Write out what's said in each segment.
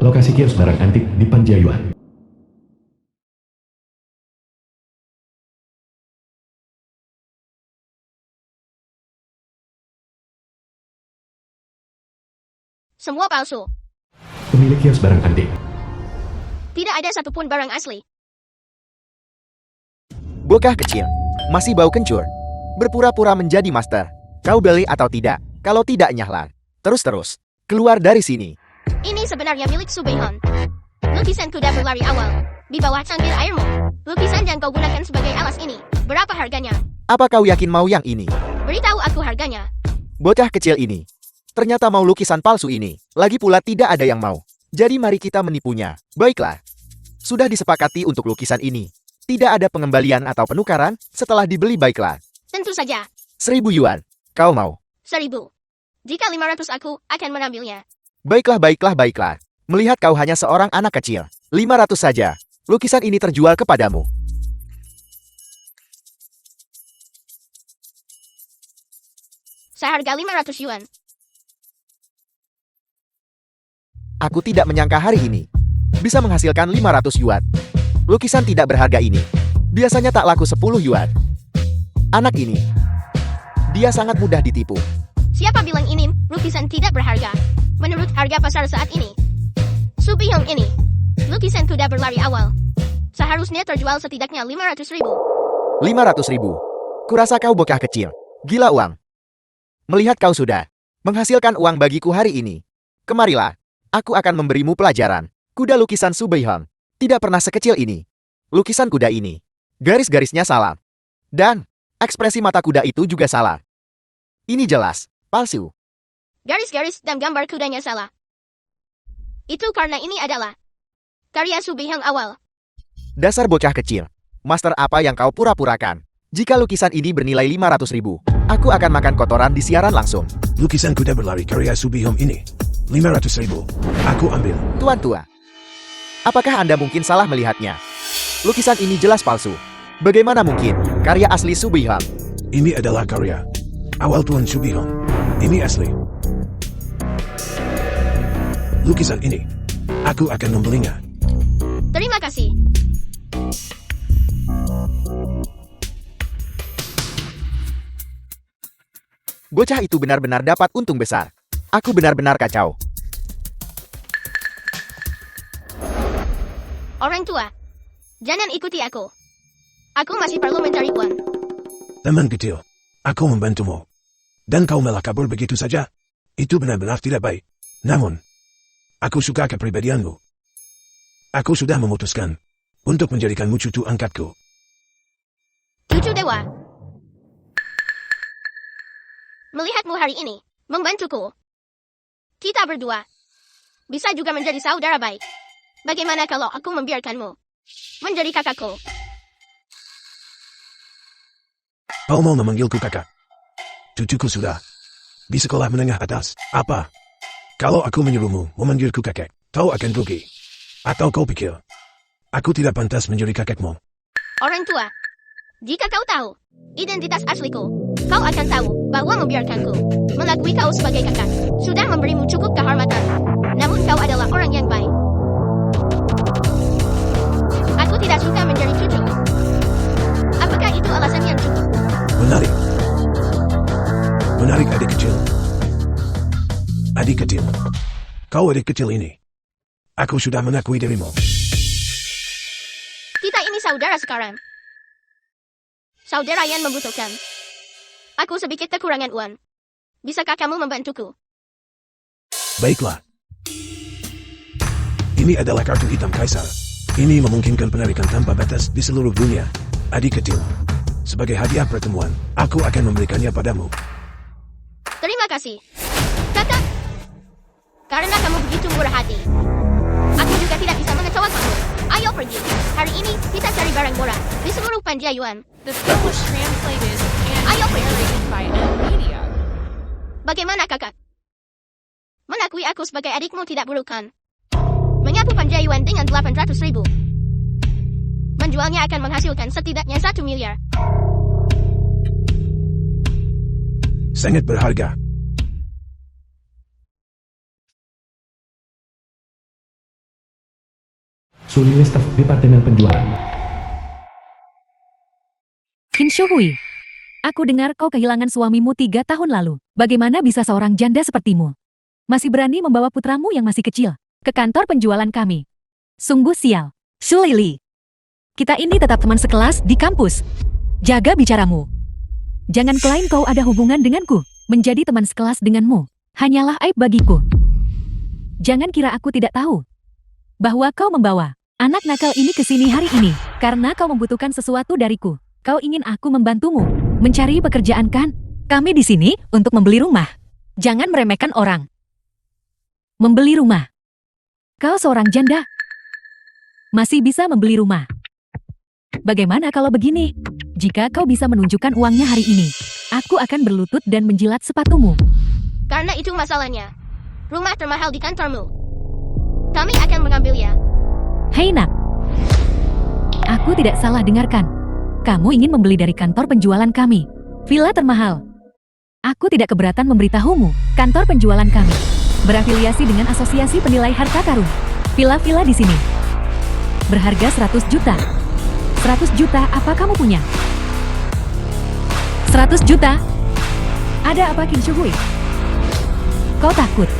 Lokasi kios barang antik di Panjayuan. Semua palsu. Pemilik kios barang antik. Tidak ada satupun barang asli. Bocah kecil, masih bau kencur. Berpura-pura menjadi master. Kau beli atau tidak? Kalau tidak nyahlah. Terus, keluar dari sini. Ini sebenarnya milik Subehon. Lukisan kuda berlari awal. Di bawah cangkir airmu. Lukisan yang kau gunakan sebagai alas ini. Berapa harganya? Apa kau yakin mau yang ini? Beritahu aku harganya. Bocah kecil ini. Ternyata mau lukisan palsu ini. Lagi pula tidak ada yang mau. Jadi mari kita menipunya. Baiklah. Sudah disepakati untuk lukisan ini. Tidak ada pengembalian atau penukaran setelah dibeli, baiklah. Tentu saja. 1.000 yuan. Kau mau? 1.000. Jika 500 aku akan mengambilnya. Baiklah. Melihat kau hanya seorang anak kecil. 500 saja. Lukisan ini terjual kepadamu. Seharga 500 yuan. Aku tidak menyangka hari ini bisa menghasilkan 500 yuan. Lukisan tidak berharga ini biasanya tak laku 10 yuan. Anak ini, dia sangat mudah ditipu. Siapa bilang ini lukisan tidak berharga? Menurut harga pasar saat ini, Subehon ini, lukisan kuda berlari awal, seharusnya terjual setidaknya 500.000. 500.000. Kurasa kau bocah kecil. Gila uang. Melihat kau sudah menghasilkan uang bagiku hari ini. Kemarilah, aku akan memberimu pelajaran. Kuda lukisan Subehon tidak pernah sekecil ini. Lukisan kuda ini, garis-garisnya salah. Dan ekspresi mata kuda itu juga salah. Ini jelas palsu. Garis-garis dan gambar kudanya salah. Itu karena ini adalah karya Subehon awal. Dasar bocah kecil. Master apa yang kau pura-purakan? Jika lukisan ini bernilai 500.000, aku akan makan kotoran di siaran langsung. Lukisan kuda berlari karya Subehon ini 500.000. Aku ambil. Tuan tua, apakah Anda mungkin salah melihatnya? Lukisan ini jelas palsu. Bagaimana mungkin karya asli Subehon? Ini adalah karya awal Tuan Subehon. Ini asli. Lukisan ini, aku akan membelinya. Terima kasih. Bocah itu benar-benar dapat untung besar. Aku benar-benar kacau. Orang tua, jangan ikuti aku. Aku masih perlu mencari uang. Teman kecil, aku membantumu. Dan kau malah kabur begitu saja. Itu benar-benar tidak baik. Namun, aku suka kepribadianmu. Aku sudah memutuskan untuk menjadikanmu cucu angkatku. Cucu dewa. Melihatmu hari ini, membantuku. Kita berdua bisa juga menjadi saudara baik. Bagaimana kalau aku membiarkanmu menjadi kakakku? Kau mau memanggilku kakak? Cucuku sudah di sekolah menengah atas. Apa? Kalau aku menyuruhmu memanggilku kakek, kau akan rugi. Atau kau pikir aku tidak pantas menjadi kakekmu? Orang tua, jika kau tahu identitas asliku, kau akan tahu bahwa membiarkanku mengakui kau sebagai kakak sudah memberimu cukup kehormatan. Namun kau adalah orang yang baik. Aku tidak suka menjadi cucu. Apakah itu alasan yang cukup? Menarik adik kecil. Adik kecil. Kau adik kecil ini. Aku sudah mengakui dirimu. Kita ini saudara sekarang. Saudara yang membutuhkan. Aku sedikit kekurangan uang. Bisakah kamu membantuku? Baiklah. Ini adalah kartu hitam kaisar. Ini memungkinkan penarikan tanpa batas di seluruh dunia. Adik kecil. Sebagai hadiah pertemuan, aku akan memberikannya padamu. Terima kasih, kakak. Karena kamu begitu murah hati, aku juga tidak bisa mengecewakanmu. Ayo pergi. Hari ini kita cari barang murah di seluruh Panjayuan. The film was translated and Ayo, pergi. narrated by Media. Bagaimana kakak? Mengakui aku sebagai adikmu tidak buruk kan? Menyapu Panjayuan dengan 800.000. Menjualnya akan menghasilkan setidaknya 1 miliar. Sangat berharga. Sulili staf Departemen Penjualan. Kim Soo-hui, aku dengar kau kehilangan suamimu 3 tahun lalu. Bagaimana bisa seorang janda sepertimu masih berani membawa putramu yang masih kecil ke kantor penjualan kami? Sungguh sial. Sulili, kita ini tetap teman sekelas di kampus. Jaga bicaramu. Jangan klaim kau ada hubungan denganku. Menjadi teman sekelas denganmu hanyalah aib bagiku. Jangan kira aku tidak tahu bahwa kau membawa anak nakal ini ke sini hari ini karena kau membutuhkan sesuatu dariku. Kau ingin aku membantumu mencari pekerjaan kan? Kami di sini untuk membeli rumah. Jangan meremehkan orang. Membeli rumah. Kau seorang janda. Masih bisa membeli rumah. Bagaimana kalau begini? Jika kau bisa menunjukkan uangnya hari ini, aku akan berlutut dan menjilat sepatumu. Karena itu masalahnya. Rumah termahal di kantormu. Kami akan mengambilnya. Hei nak. Aku tidak salah dengarkan. Kamu ingin membeli dari kantor penjualan kami. Villa termahal. Aku tidak keberatan memberitahumu. Kantor penjualan kami berafiliasi dengan Asosiasi Penilai Harta Karun. Villa-villa di sini berharga 100 juta. 100 juta apa kamu punya? 100 juta? Ada apa Kim Soo-hui? Kau takut?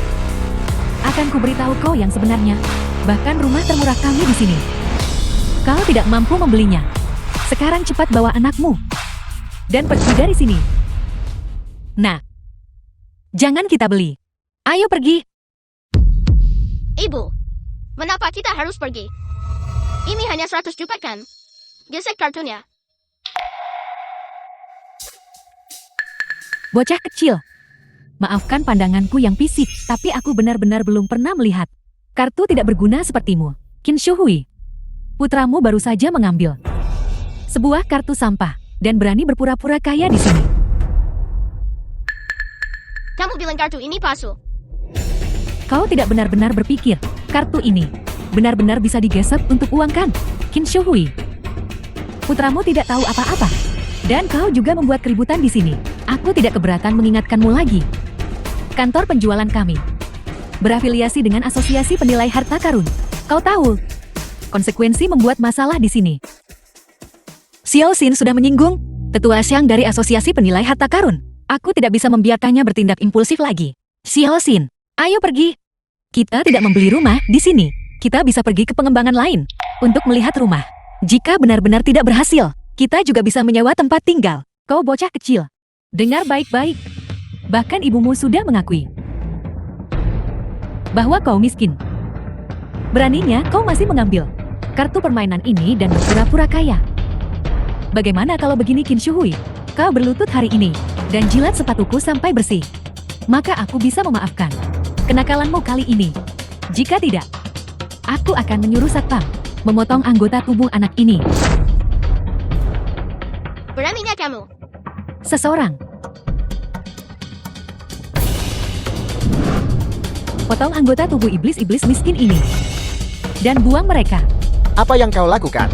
Akan kuberitahu kau yang sebenarnya. Bahkan rumah termurah kami di sini. Kau tidak mampu membelinya. Sekarang cepat bawa anakmu dan pergi dari sini. Nah, jangan kita beli. Ayo pergi. Ibu, mengapa kita harus pergi? Ini hanya 100 juta kan? Gesek kartunya. Bocah kecil. Maafkan pandanganku yang pisik, tapi aku benar-benar belum pernah melihat kartu tidak berguna sepertimu. Kim Soo-hui, putramu baru saja mengambil sebuah kartu sampah dan berani berpura-pura kaya di sini. Kamu bilang kartu ini palsu. Kau tidak benar-benar berpikir kartu ini benar-benar bisa digesek untuk uang kan? Kim Soo-hui, putramu tidak tahu apa-apa. Dan kau juga membuat keributan di sini. Aku tidak keberatan mengingatkanmu lagi. Kantor penjualan kami berafiliasi dengan Asosiasi Penilai Harta Karun. Kau tahu konsekuensi membuat masalah di sini. Xiao Xin sudah menyinggung tetua Xiang dari Asosiasi Penilai Harta Karun. Aku tidak bisa membiarkannya bertindak impulsif lagi. Xiao Xin, ayo pergi. Kita tidak membeli rumah di sini. Kita bisa pergi ke pengembangan lain untuk melihat rumah. Jika benar-benar tidak berhasil, kita juga bisa menyewa tempat tinggal. Kau bocah kecil, dengar baik-baik. Bahkan ibumu sudah mengakui bahwa kau miskin. Beraninya kau masih mengambil kartu permainan ini dan berpura-pura kaya. Bagaimana kalau begini Kim Soo-hui? Kau berlutut hari ini dan jilat sepatuku sampai bersih. Maka aku bisa memaafkan kenakalanmu kali ini. Jika tidak, aku akan menyuruh satpam memotong anggota tubuh anak ini. Beraninya kamu. Seseorang. Potong anggota tubuh iblis-iblis miskin ini dan buang mereka. Apa yang kau lakukan?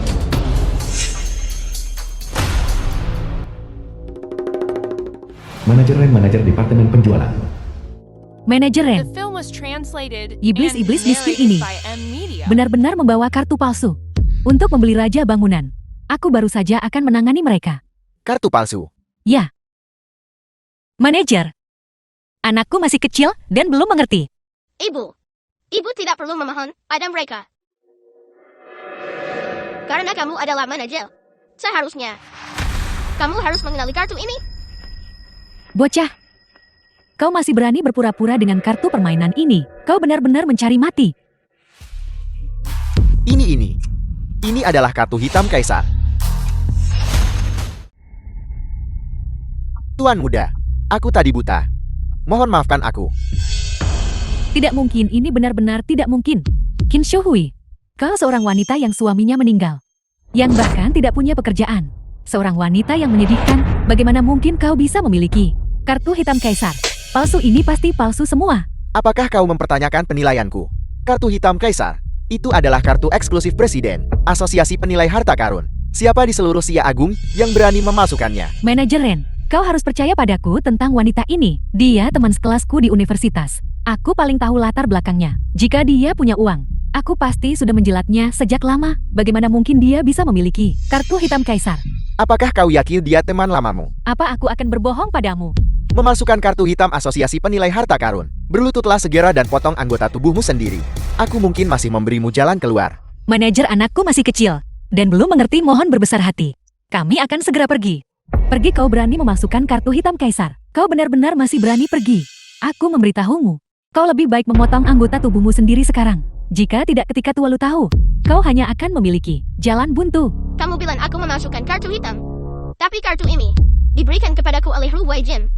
Manajer Departemen Penjualan. Manajer Ren The film was translated Iblis-iblis and miskin narrated ini by M Media. benar-benar membawa kartu palsu untuk membeli raja bangunan. Aku baru saja akan menangani mereka. Kartu palsu. Ya. Manajer, anakku masih kecil dan belum mengerti. Ibu tidak perlu memohon pada mereka. Karena kamu adalah manajer. Seharusnya kamu harus mengenali kartu ini. Bocah, kau masih berani berpura-pura dengan kartu permainan ini. Kau benar-benar mencari mati. Ini adalah kartu hitam kaisar. Tuan muda, aku tadi buta. Mohon maafkan aku. Tidak mungkin, ini benar-benar tidak mungkin. Kim Soo-hui, kau seorang wanita yang suaminya meninggal, yang bahkan tidak punya pekerjaan. Seorang wanita yang menyedihkan, bagaimana mungkin kau bisa memiliki kartu hitam kaisar? Palsu ini pasti palsu semua. Apakah kau mempertanyakan penilaianku? Kartu hitam kaisar, itu adalah kartu eksklusif Presiden, Asosiasi Penilai Harta Karun. Siapa di seluruh Sia Agung yang berani memasukkannya? Manajer Ren, kau harus percaya padaku tentang wanita ini. Dia teman sekelasku di universitas. Aku paling tahu latar belakangnya. Jika dia punya uang, Aku pasti sudah menjilatnya sejak lama. Bagaimana mungkin dia bisa memiliki kartu hitam kaisar? Apakah kau yakin dia teman lamamu? Apa aku akan berbohong padamu? Memasukkan kartu hitam asosiasi penilai harta karun. Berlututlah segera dan potong anggota tubuhmu sendiri. Aku mungkin masih memberimu jalan keluar. Manajer anakku masih kecil dan belum mengerti, mohon berbesar hati. Kami akan segera pergi. Pergi, kau berani memasukkan kartu hitam kaisar. Kau benar-benar masih berani pergi. Aku memberitahumu. Kau lebih baik memotong anggota tubuhmu sendiri sekarang. Jika tidak, ketika Tualu tahu, kau hanya akan memiliki jalan buntu. Kamu bilang aku memasukkan kartu hitam. Tapi kartu ini diberikan kepadaku oleh Lu Weijin.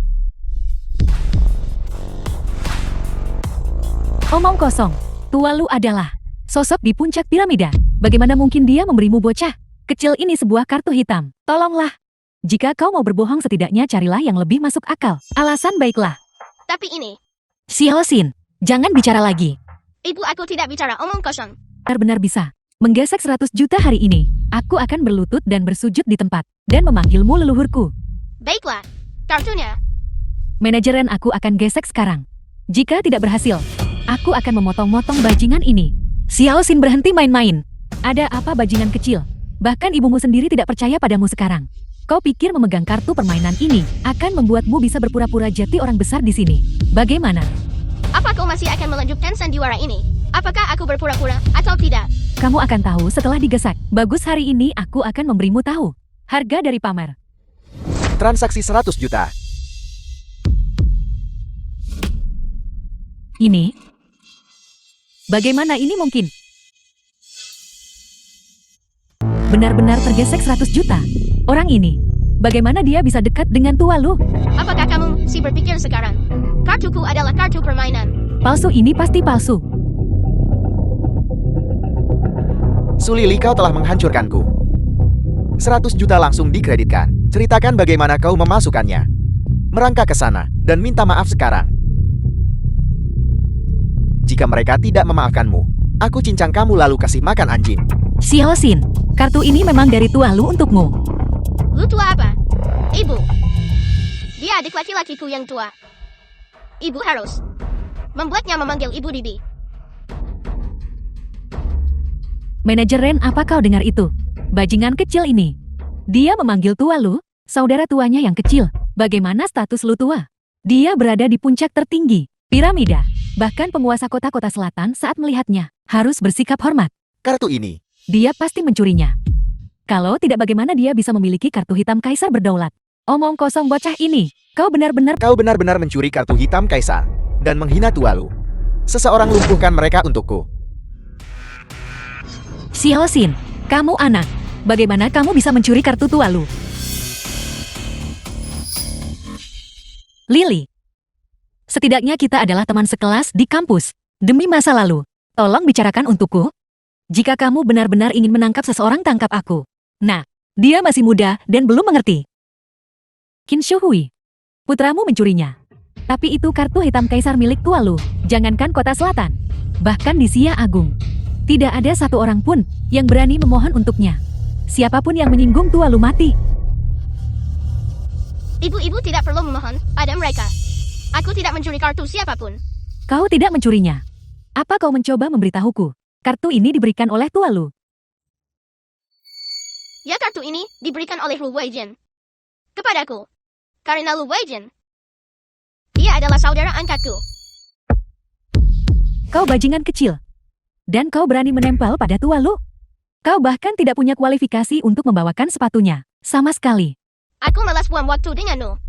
Omong kosong. Tualu adalah sosok di puncak piramida. Bagaimana mungkin dia memberimu bocah kecil ini sebuah kartu hitam? Tolonglah. Jika kau mau berbohong, setidaknya carilah yang lebih masuk akal. Alasan baiklah. Tapi ini, Xiao Xin, jangan bicara lagi. ibu aku tidak bicara omong kosong. Benar-benar bisa menggesek 100 juta hari ini. Aku akan berlutut dan bersujud di tempat dan memanggilmu leluhurku. Baiklah, kartunya. Manajeran aku akan gesek sekarang. Jika tidak berhasil, aku akan memotong-motong bajingan ini. Xiao Xin, berhenti main-main. Ada apa, bajingan kecil? Bahkan ibumu sendiri tidak percaya padamu sekarang. Kau pikir memegang kartu permainan ini akan membuatmu bisa berpura-pura jadi orang besar di sini? Bagaimana? Apa kau masih akan melanjutkan sandiwara ini? Apakah aku berpura-pura atau tidak? Kamu akan tahu setelah digesek. Bagus, hari ini aku akan memberimu tahu harga dari pamer. Transaksi 100 juta. Ini? Bagaimana ini mungkin? Benar-benar tergesek 100 juta. Orang ini, bagaimana dia bisa dekat dengan Tualu? Apakah kamu si berpikir sekarang? Kartuku adalah kartu permainan. Palsu, ini pasti palsu. Sulili, kau telah menghancurkanku. 100 juta langsung dikreditkan. Ceritakan bagaimana kau memasukkannya. Merangkak ke sana dan minta maaf sekarang. Jika mereka tidak memaafkanmu, aku cincang kamu lalu kasih makan anjing. Xiao Xin, kartu ini memang dari Tualu untukmu. Lu tua apa? Ibu. Dia adik laki-lakiku yang tua. Ibu harus membuatnya memanggil Ibu Bibi. Manajer Ren, apa kau dengar itu? Bajingan kecil ini. Dia memanggil Tualu, saudara tuanya yang kecil. Bagaimana status lu tua? Dia berada di puncak tertinggi piramida. Bahkan penguasa kota-kota selatan saat melihatnya harus bersikap hormat. Kartu ini. Dia pasti mencurinya. Kalau tidak, bagaimana dia bisa memiliki kartu hitam kaisar berdaulat? Omong kosong bocah ini. Kau benar-benar Mencuri kartu hitam kaisar dan menghina Tualu. Seseorang lumpuhkan mereka untukku. Xiao Xin, kamu anak. Bagaimana kamu bisa mencuri kartu Tualu? Lily. Setidaknya kita adalah teman sekelas di kampus. Demi masa lalu, tolong bicarakan untukku. Jika kamu benar-benar ingin menangkap seseorang, tangkap aku. Nah, dia masih muda dan belum mengerti. Qin Shuhui, putramu mencurinya. Tapi itu kartu hitam kaisar milik Tualu. Jangankan kota selatan, bahkan di Xia Agung, tidak ada satu orang pun yang berani memohon untuknya. Siapapun yang menyinggung Tualu mati. Ibu-ibu tidak perlu memohon pada mereka. Aku tidak mencuri kartu siapapun. Kau tidak mencurinya. Apa kau mencoba memberitahuku? Kartu ini diberikan oleh Tualu. Ya, kartu ini diberikan oleh Lu Weijin kepadaku. Karena Lu Weijin, dia adalah saudara angkatku. Kau bajingan kecil. Dan kau berani menempel pada Tualu? Kau bahkan tidak punya kualifikasi untuk membawakan sepatunya. Sama sekali. Aku malas buang waktu denganmu.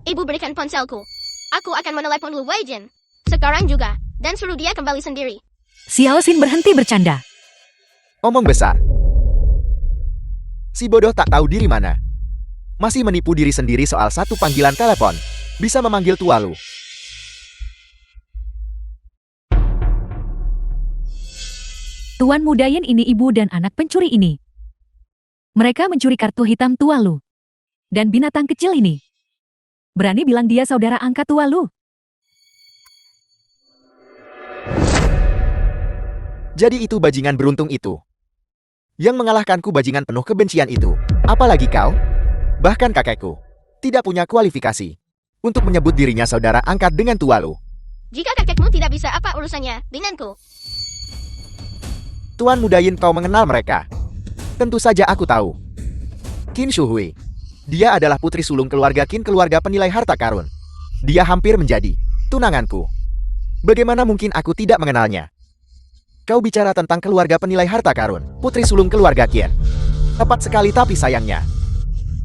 Ibu, berikan ponselku. Aku akan menelepon Lu Weijin sekarang juga dan suruh dia kembali sendiri. Xiao Xin, berhenti bercanda. Omong besar. Si bodoh tak tahu diri mana. Masih menipu diri sendiri soal satu panggilan telepon. Bisa memanggil Tualu. Tuan Mudayen ini ibu dan anak pencuri ini. Mereka mencuri kartu hitam Tualu. Dan binatang kecil ini berani bilang dia saudara angkat Tualu. Jadi itu bajingan beruntung itu yang mengalahkanku, bajingan penuh kebencian itu. Apalagi kau, bahkan kakekku, tidak punya kualifikasi untuk menyebut dirinya saudara angkat dengan Tualu. Jika kakekmu tidak bisa, apa urusannya denganku? Tuan Muda Yin, kau mengenal mereka? Tentu saja aku tahu. Qin Shuhui. Dia adalah putri sulung keluarga Qin, keluarga penilai harta karun. Dia hampir menjadi tunanganku. Bagaimana mungkin aku tidak mengenalnya? Kau bicara tentang keluarga penilai harta karun, putri sulung keluarga Qin. Tepat sekali, tapi sayangnya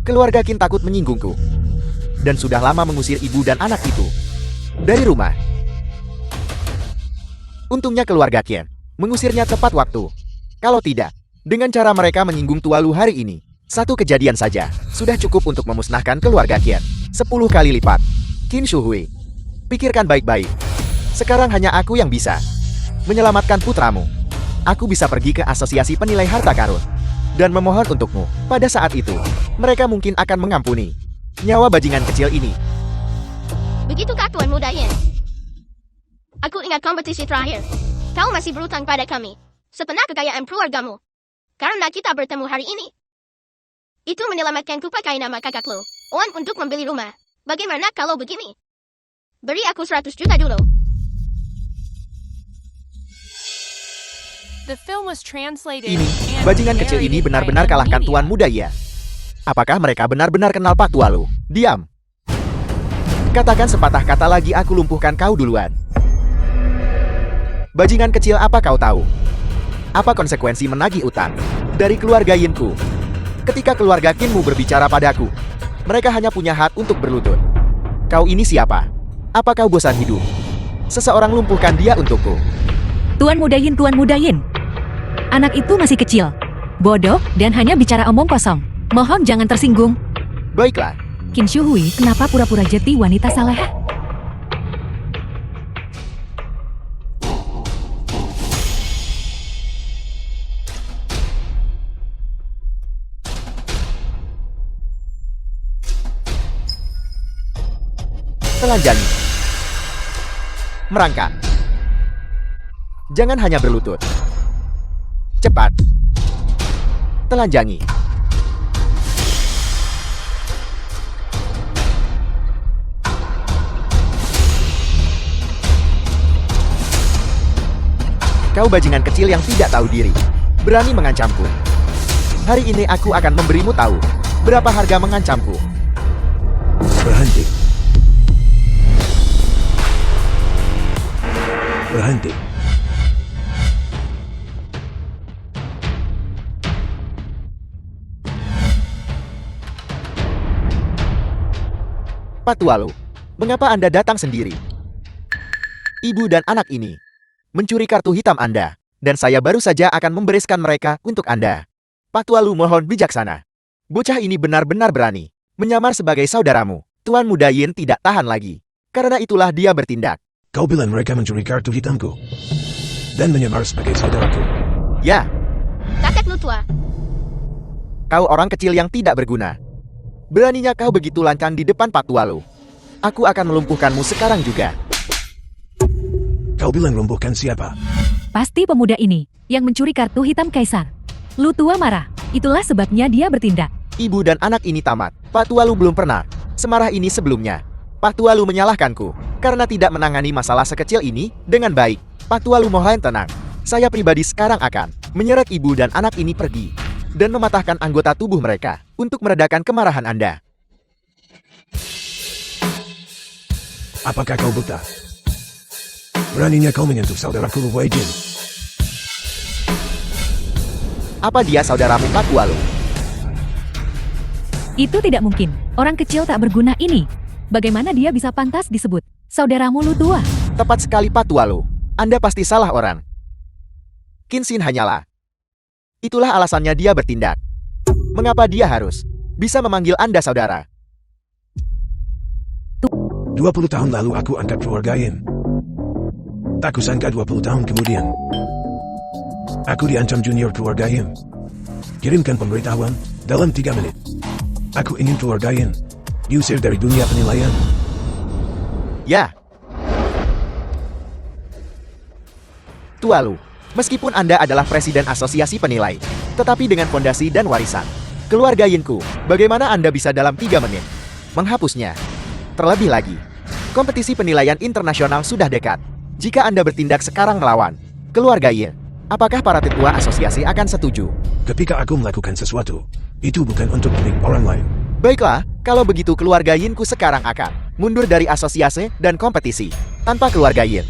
keluarga Qin takut menyinggungku. Dan sudah lama mengusir ibu dan anak itu dari rumah. Untungnya keluarga Qin mengusirnya tepat waktu. Kalau tidak, dengan cara mereka menyinggung Tualu hari ini, satu kejadian saja sudah cukup untuk memusnahkan keluarga Qin 10 kali lipat. Qin Shuhui, pikirkan baik-baik. Sekarang hanya aku yang bisa menyelamatkan putramu. Aku bisa pergi ke asosiasi penilai harta karun dan memohon untukmu. Pada saat itu, mereka mungkin akan mengampuni nyawa bajingan kecil ini. Begitukah Tuan Muda Yin? Aku ingat kompetisi terakhir. Kau masih berutang pada kami setengah kekayaan keluargamu. Karena kita bertemu hari ini, itu menyelamatkanku pakai nama kakakku, uang untuk membeli rumah. Bagaimana kalau begini? Beri aku 100 juta dulu. The film was translated Ini, and bajingan kecil ini narrated benar-benar by kalahkan Media. Tuan Muda ya. Apakah mereka benar-benar kenal Pak Tualu? Diam. Katakan sepatah kata lagi, aku lumpuhkan kau duluan. Bajingan kecil, apa kau tahu? Apa konsekuensi menagih utang dari keluarga Yinku? Ketika keluarga Qinmu berbicara padaku, mereka hanya punya hak untuk berlutut. Kau ini siapa? Apa kau bosan hidup? Seseorang lumpuhkan dia untukku. Tuan Muda Yin, Tuan Muda Yin. Anak itu masih kecil, bodoh, dan hanya bicara omong kosong. Mohon jangan tersinggung. Baiklah, Qin Shuhui, kenapa pura-pura jadi wanita salehah? telanjangi. Merangkak. Jangan hanya berlutut. Cepat. Telanjangi. Kau bajingan kecil yang tidak tahu diri. Berani mengancamku. Hari ini aku akan memberimu tahu berapa harga mengancamku. Berhenti. Berhenti. Pak Tualu, mengapa Anda datang sendiri? Ibu dan anak ini mencuri kartu hitam Anda, dan saya baru saja akan membereskan mereka untuk Anda. Pak Tualu, mohon bijaksana. Bocah ini benar-benar berani menyamar sebagai saudaramu. Tuan Muda Yin tidak tahan lagi. Karena itulah dia bertindak. Kau bilang mereka mencuri kartu hitamku dan menyamar sebagai saudaraku. Ya, Kakak lu tua. kau orang kecil yang tidak berguna. Beraninya kau begitu lancang di depan Pak Tualu. Aku akan melumpuhkanmu sekarang juga. Kau bilang lumpuhkan siapa? Pasti pemuda ini yang mencuri kartu hitam Kaisar. Lu tua marah. Itulah sebabnya dia bertindak. Ibu dan anak ini tamat. Pak Tualu belum pernah semarah ini sebelumnya. Pak Tualu menyalahkanku karena tidak menangani masalah sekecil ini dengan baik. Pak Tualu, mohon tenang. Saya pribadi sekarang akan menyeret ibu dan anak ini pergi dan mematahkan anggota tubuh mereka untuk meredakan kemarahan Anda. Apakah kau buta? Beraninya kau menyentuh saudaraku Lu Wei Jin. Apa dia saudaramu, Pak Tualu? Itu tidak mungkin. Orang kecil tak berguna ini. Bagaimana dia bisa pantas disebut saudaramu lu tua? Tepat sekali, Pak Tualu. Anda pasti salah orang. Qin Xin hanyalah. Itulah alasannya dia bertindak. Mengapa dia harus bisa memanggil Anda saudara? 20 tahun lalu aku angkat keluarga Yin. Tak kusangka 20 tahun kemudian aku diancam junior keluarga Yin. Kirimkan pemberitahuan dalam 3 menit. Aku ingin keluarga Yin diusir dari dunia penilaian. Ya. Tualu, meskipun Anda adalah presiden asosiasi penilai, tetapi dengan fondasi dan warisan keluarga Yinku, bagaimana Anda bisa dalam 3 menit menghapusnya? Terlebih lagi, kompetisi penilaian internasional sudah dekat. Jika Anda bertindak sekarang melawan keluarga Yin, Apakah para tetua asosiasi akan setuju? Ketika aku melakukan sesuatu, itu bukan untuk milik orang lain. Baiklah, kalau begitu keluarga Yinku sekarang akan mundur dari asosiasi dan kompetisi. Tanpa keluarga Yin,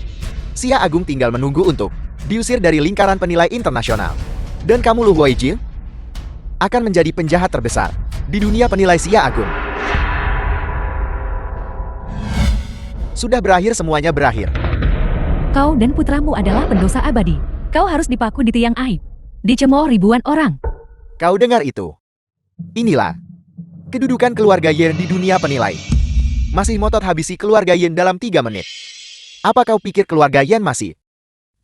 Xia Agung tinggal menunggu untuk diusir dari lingkaran penilai internasional. Dan kamu Lu Huaijin akan menjadi penjahat terbesar di dunia penilai Xia Agung. Sudah berakhir, semuanya berakhir. Kau dan putramu adalah pendosa abadi. Kau harus dipaku di tiang aib. Dicemooh ribuan orang. Kau dengar itu? Inilah kedudukan keluarga Yin di dunia penilai. Masih ngotot habisi keluarga Yin dalam 3 menit. Apa kau pikir keluarga Yin masih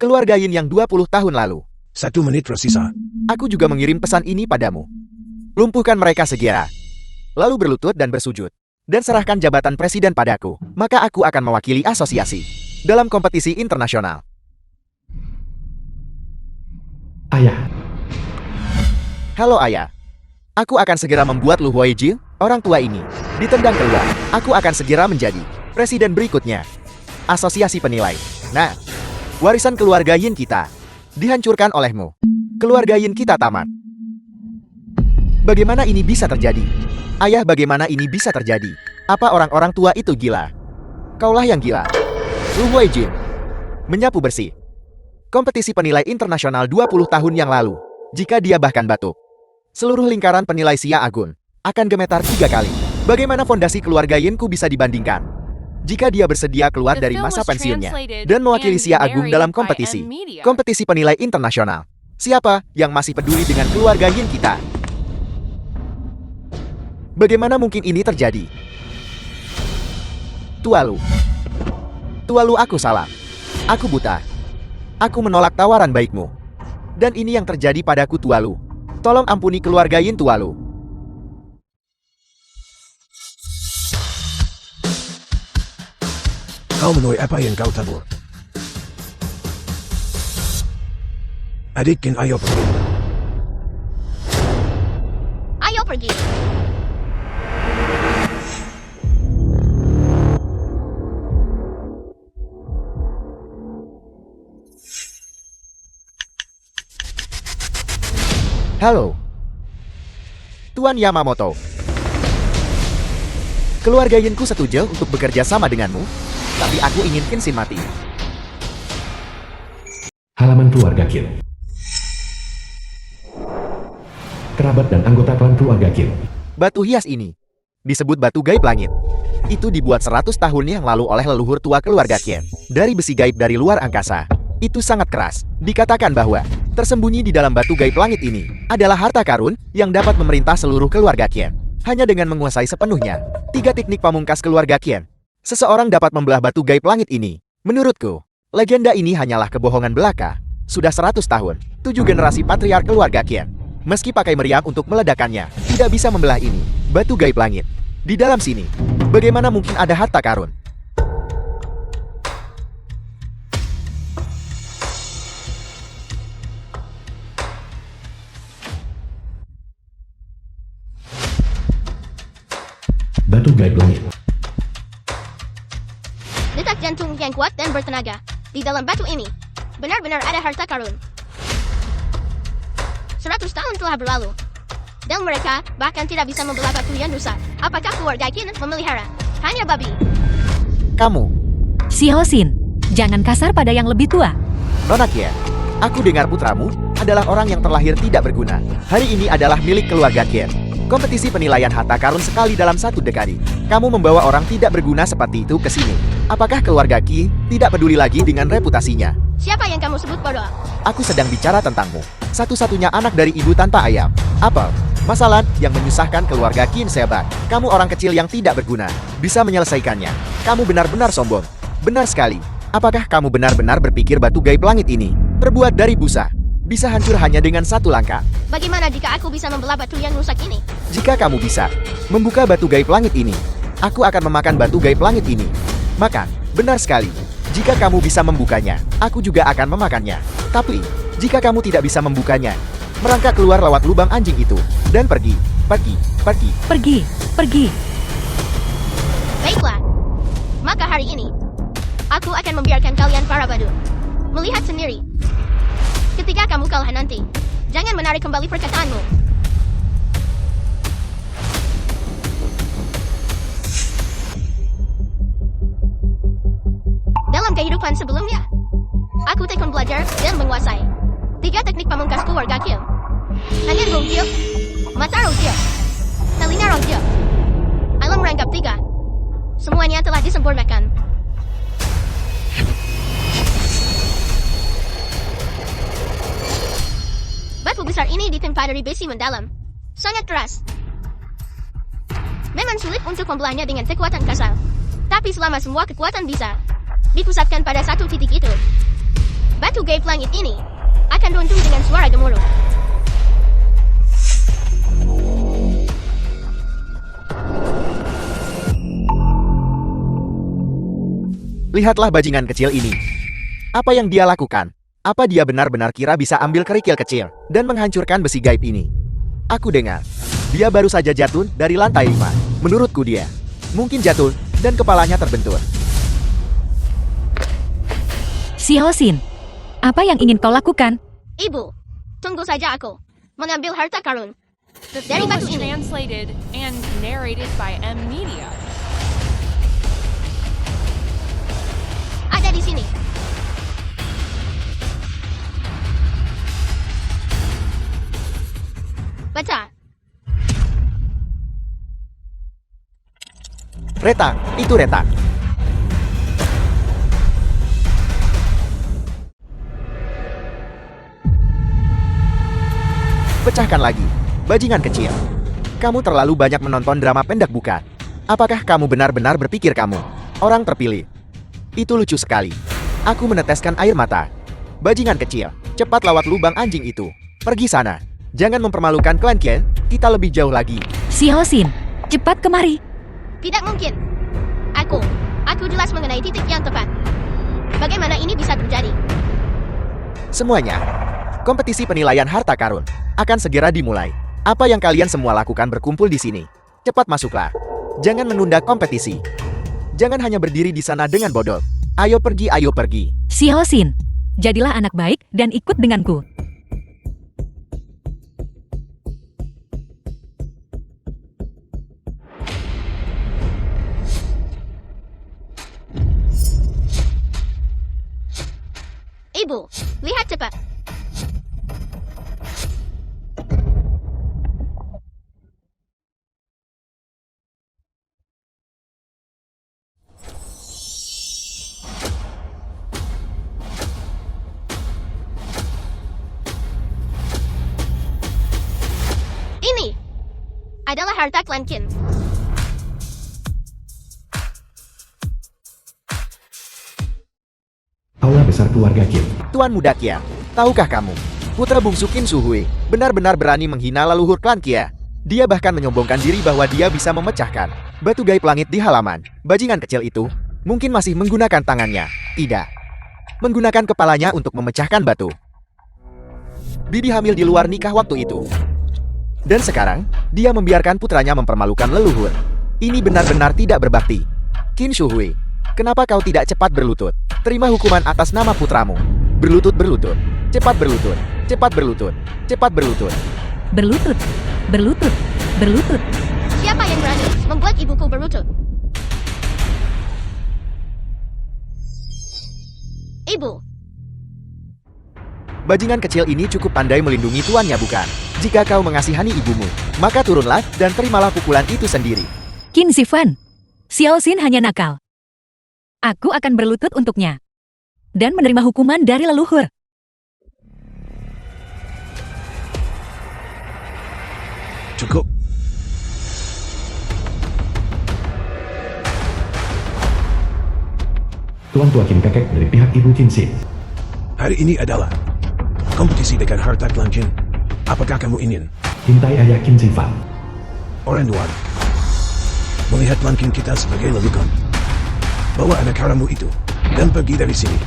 keluarga Yin yang 20 tahun lalu? 1 menit tersisa. Aku juga mengirim pesan ini padamu. Lumpuhkan mereka segera. Lalu berlutut dan bersujud. Dan serahkan jabatan presiden padaku. Maka aku akan mewakili asosiasi dalam kompetisi internasional. Ayah, Halo ayah. Aku akan segera membuat Lu Huaijin, orang tua ini, ditendang keluar. Aku akan segera menjadi presiden berikutnya. Asosiasi penilai. Nah, warisan keluarga Yin kita dihancurkan olehmu. Keluarga Yin kita tamat. Bagaimana ini bisa terjadi? Ayah, bagaimana ini bisa terjadi? Apa orang-orang tua itu gila? Kaulah yang gila. Lu Huaijin menyapu bersih kompetisi penilai internasional 20 tahun yang lalu. Jika dia bahkan batuk, seluruh lingkaran penilai Xia Agung akan gemetar 3 kali. Bagaimana fondasi keluarga Yinku bisa dibandingkan? Jika dia bersedia keluar dari masa pensiunnya dan mewakili Xia Agung dalam kompetisi penilai internasional, siapa yang masih peduli dengan keluarga Yin kita? Bagaimana mungkin ini terjadi? Tualu, aku salah. Aku buta. Aku menolak tawaran baikmu. Dan ini yang terjadi padaku, Tualu. Tolong ampuni keluarga Yin, Tualu. Kau menuai apa yang kau tabur? Adikkin, ayo pergi. Ayo pergi. Halo, Tuan Yamamoto. Keluarga Yinku setuju untuk bekerja sama denganmu, tapi aku ingin Kenshin mati. halaman keluarga Qin. Kerabat dan anggota klan keluarga Qin. Batu hias ini disebut batu gaib langit. Itu dibuat 100 tahun yang lalu oleh leluhur tua keluarga Qin dari besi gaib dari luar angkasa. Itu sangat keras. Dikatakan bahwa tersembunyi di dalam batu gaib langit ini adalah harta karun yang dapat memerintah seluruh keluarga Qin. Hanya dengan menguasai sepenuhnya 3 teknik pamungkas keluarga Qin, seseorang dapat membelah batu gaib langit ini. Menurutku, legenda ini hanyalah kebohongan belaka. Sudah 100 tahun, 7 generasi patriark keluarga Qin, meski pakai meriam untuk meledakannya, tidak bisa membelah ini batu gaib langit. Di dalam sini, bagaimana mungkin ada harta karun? Batu gaib langit. Detak jantung yang kuat dan bertenaga. Di dalam batu ini, benar-benar ada harta karun. 100 tahun telah berlalu. Dan mereka bahkan tidak bisa membelah batu yang rusak. Apakah keluarga Qin memelihara hanya babi? Kamu, Si Hosin, jangan kasar pada yang lebih tua. Nona Qin, aku dengar putramu adalah orang yang terlahir tidak berguna. Hari ini adalah milik keluarga Qin. Kompetisi penilaian harta karun sekali dalam 1 dekade. Kamu membawa orang tidak berguna seperti itu ke sini. Apakah keluarga Qi tidak peduli lagi dengan reputasinya? Siapa yang kamu sebut bodoh? Aku sedang bicara tentangmu. Satu-satunya anak dari ibu tanpa ayam. Apa? Masalah yang menyusahkan keluarga Qin Sebat. Kamu orang kecil yang tidak berguna. Bisa menyelesaikannya. Kamu benar-benar sombong. Benar sekali. Apakah kamu benar-benar berpikir batu gaib langit ini terbuat dari busa bisa hancur hanya dengan 1 langkah? Bagaimana jika aku bisa membelah batu yang rusak ini? Jika kamu bisa membuka batu gaib langit ini, aku akan memakan batu gaib langit ini. Makan, benar sekali. Jika kamu bisa membukanya, aku juga akan memakannya. Tapi, jika kamu tidak bisa membukanya, merangkak keluar lewat lubang anjing itu dan pergi. Pergi. Baiklah. Maka hari ini, aku akan membiarkan kalian para badut melihat sendiri Ketika kamu kalah nanti, jangan menarik kembali perkataanmu. Dalam kehidupan sebelumnya, aku tekun belajar dan menguasai 3 teknik pamungkas keluarga Kim. Tangan Rongkyo, mata Rongkyo, telinga Rongkyo, alam merangkap 3. Semuanya telah disempurnakan. Batu besar ini ditempa dari besi mendalam. Sangat keras. Memang sulit untuk membelahnya dengan kekuatan kasar. Tapi selama semua kekuatan bisa dipusatkan pada satu titik itu, batu gaib langit ini akan runtuh dengan suara gemuruh. Lihatlah bajingan kecil ini. Apa yang dia lakukan? Apa dia benar-benar kira bisa ambil kerikil kecil dan menghancurkan besi gaib ini? Aku dengar, dia baru saja jatuh dari lantai 5. Menurutku dia, mungkin jatuh dan kepalanya terbentur. Si Hosin, apa yang ingin kau lakukan? Ibu, tunggu saja aku mengambil harta karun dari It batu was ini. translated and narrated by M Media. Ada di sini. Baca. Retak, itu retak. Pecahkan lagi, bajingan kecil. Kamu terlalu banyak menonton drama pendek bukan? Apakah kamu benar-benar berpikir kamu orang terpilih? Itu lucu sekali. Aku meneteskan air mata. Bajingan kecil, cepat lawat lubang anjing itu. Pergi sana. Jangan mempermalukan klan Qian, kita lebih jauh lagi. Si Hosin, cepat kemari. Tidak mungkin. Aku jelas mengenai titik yang tepat. Bagaimana ini bisa terjadi? Semuanya. Kompetisi penilaian harta karun akan segera dimulai. Apa yang kalian semua lakukan berkumpul di sini? Cepat masuklah. Jangan menunda kompetisi. Jangan hanya berdiri di sana dengan bodoh. Ayo pergi, ayo pergi. Si Hosin, jadilah anak baik dan ikut denganku. Ibu, lihat cepat. Ini adalah harta klan Qin. Aula besar keluarga Kim. Tuan Muda Kia, tahukah kamu? Putra bungsu Qin Shuhui benar-benar berani menghina leluhur klan Kia. Dia bahkan menyombongkan diri bahwa dia bisa memecahkan batu gaib langit di halaman. Bajingan kecil itu mungkin masih menggunakan tangannya. Tidak. Menggunakan kepalanya untuk memecahkan batu. Bibi hamil di luar nikah waktu itu. Dan sekarang, dia membiarkan putranya mempermalukan leluhur. Ini benar-benar tidak berbakti. Qin Shuhui, kenapa kau tidak cepat berlutut? Terima hukuman atas nama putramu. Berlutut, berlutut. Cepat berlutut. Cepat berlutut. Cepat berlutut. Berlutut, berlutut, berlutut. Siapa yang berani membuat ibuku berlutut? Ibu, Bajingan kecil ini cukup pandai melindungi tuannya bukan? Jika kau mengasihani ibumu, maka turunlah dan terimalah pukulan itu sendiri. Qin Zifan, si Hosin hanya nakal. Aku akan berlutut untuknya. Dan menerima hukuman dari leluhur. Cukup. Tuan tua Kim kakek dari pihak ibu Qin Xin. Hari ini adalah kompetisi dengan harta klan Qin. Apakah kamu ingin? Hintai ayah Qin Zifan. Orang luar melihat klan Qin kita sebagai leluhur. Bawa anak harammu itu dan pergi dari sini.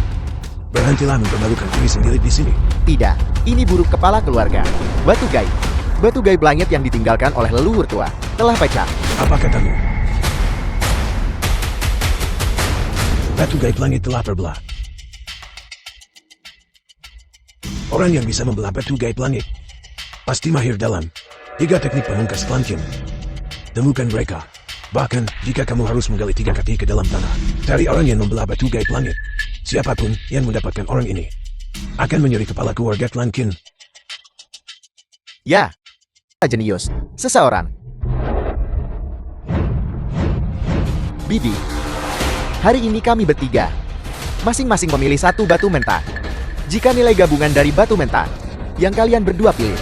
Berhentilah mempermalukan diri sendiri di sini. Tidak, ini buruk kepala keluarga. Batu gaib. Batu gaib langit yang ditinggalkan oleh leluhur tua telah pecah. Apa katamu? Batu gaib langit telah terbelah. Orang yang bisa membelah batu gaib langit. Pasti mahir dalam 3 teknik pamungkas klan Qin. Temukan mereka. Bahkan, jika kamu harus menggali 3 kaki ke dalam tanah, cari orang yang membelah batu gaib langit. Siapapun yang mendapatkan orang ini akan menyeri kepala keluarga klan Qin. Ya, jenius. Seseorang. Bibi. Hari ini kami bertiga. Masing-masing memilih 1 batu menta. Jika nilai gabungan dari batu menta yang kalian berdua pilih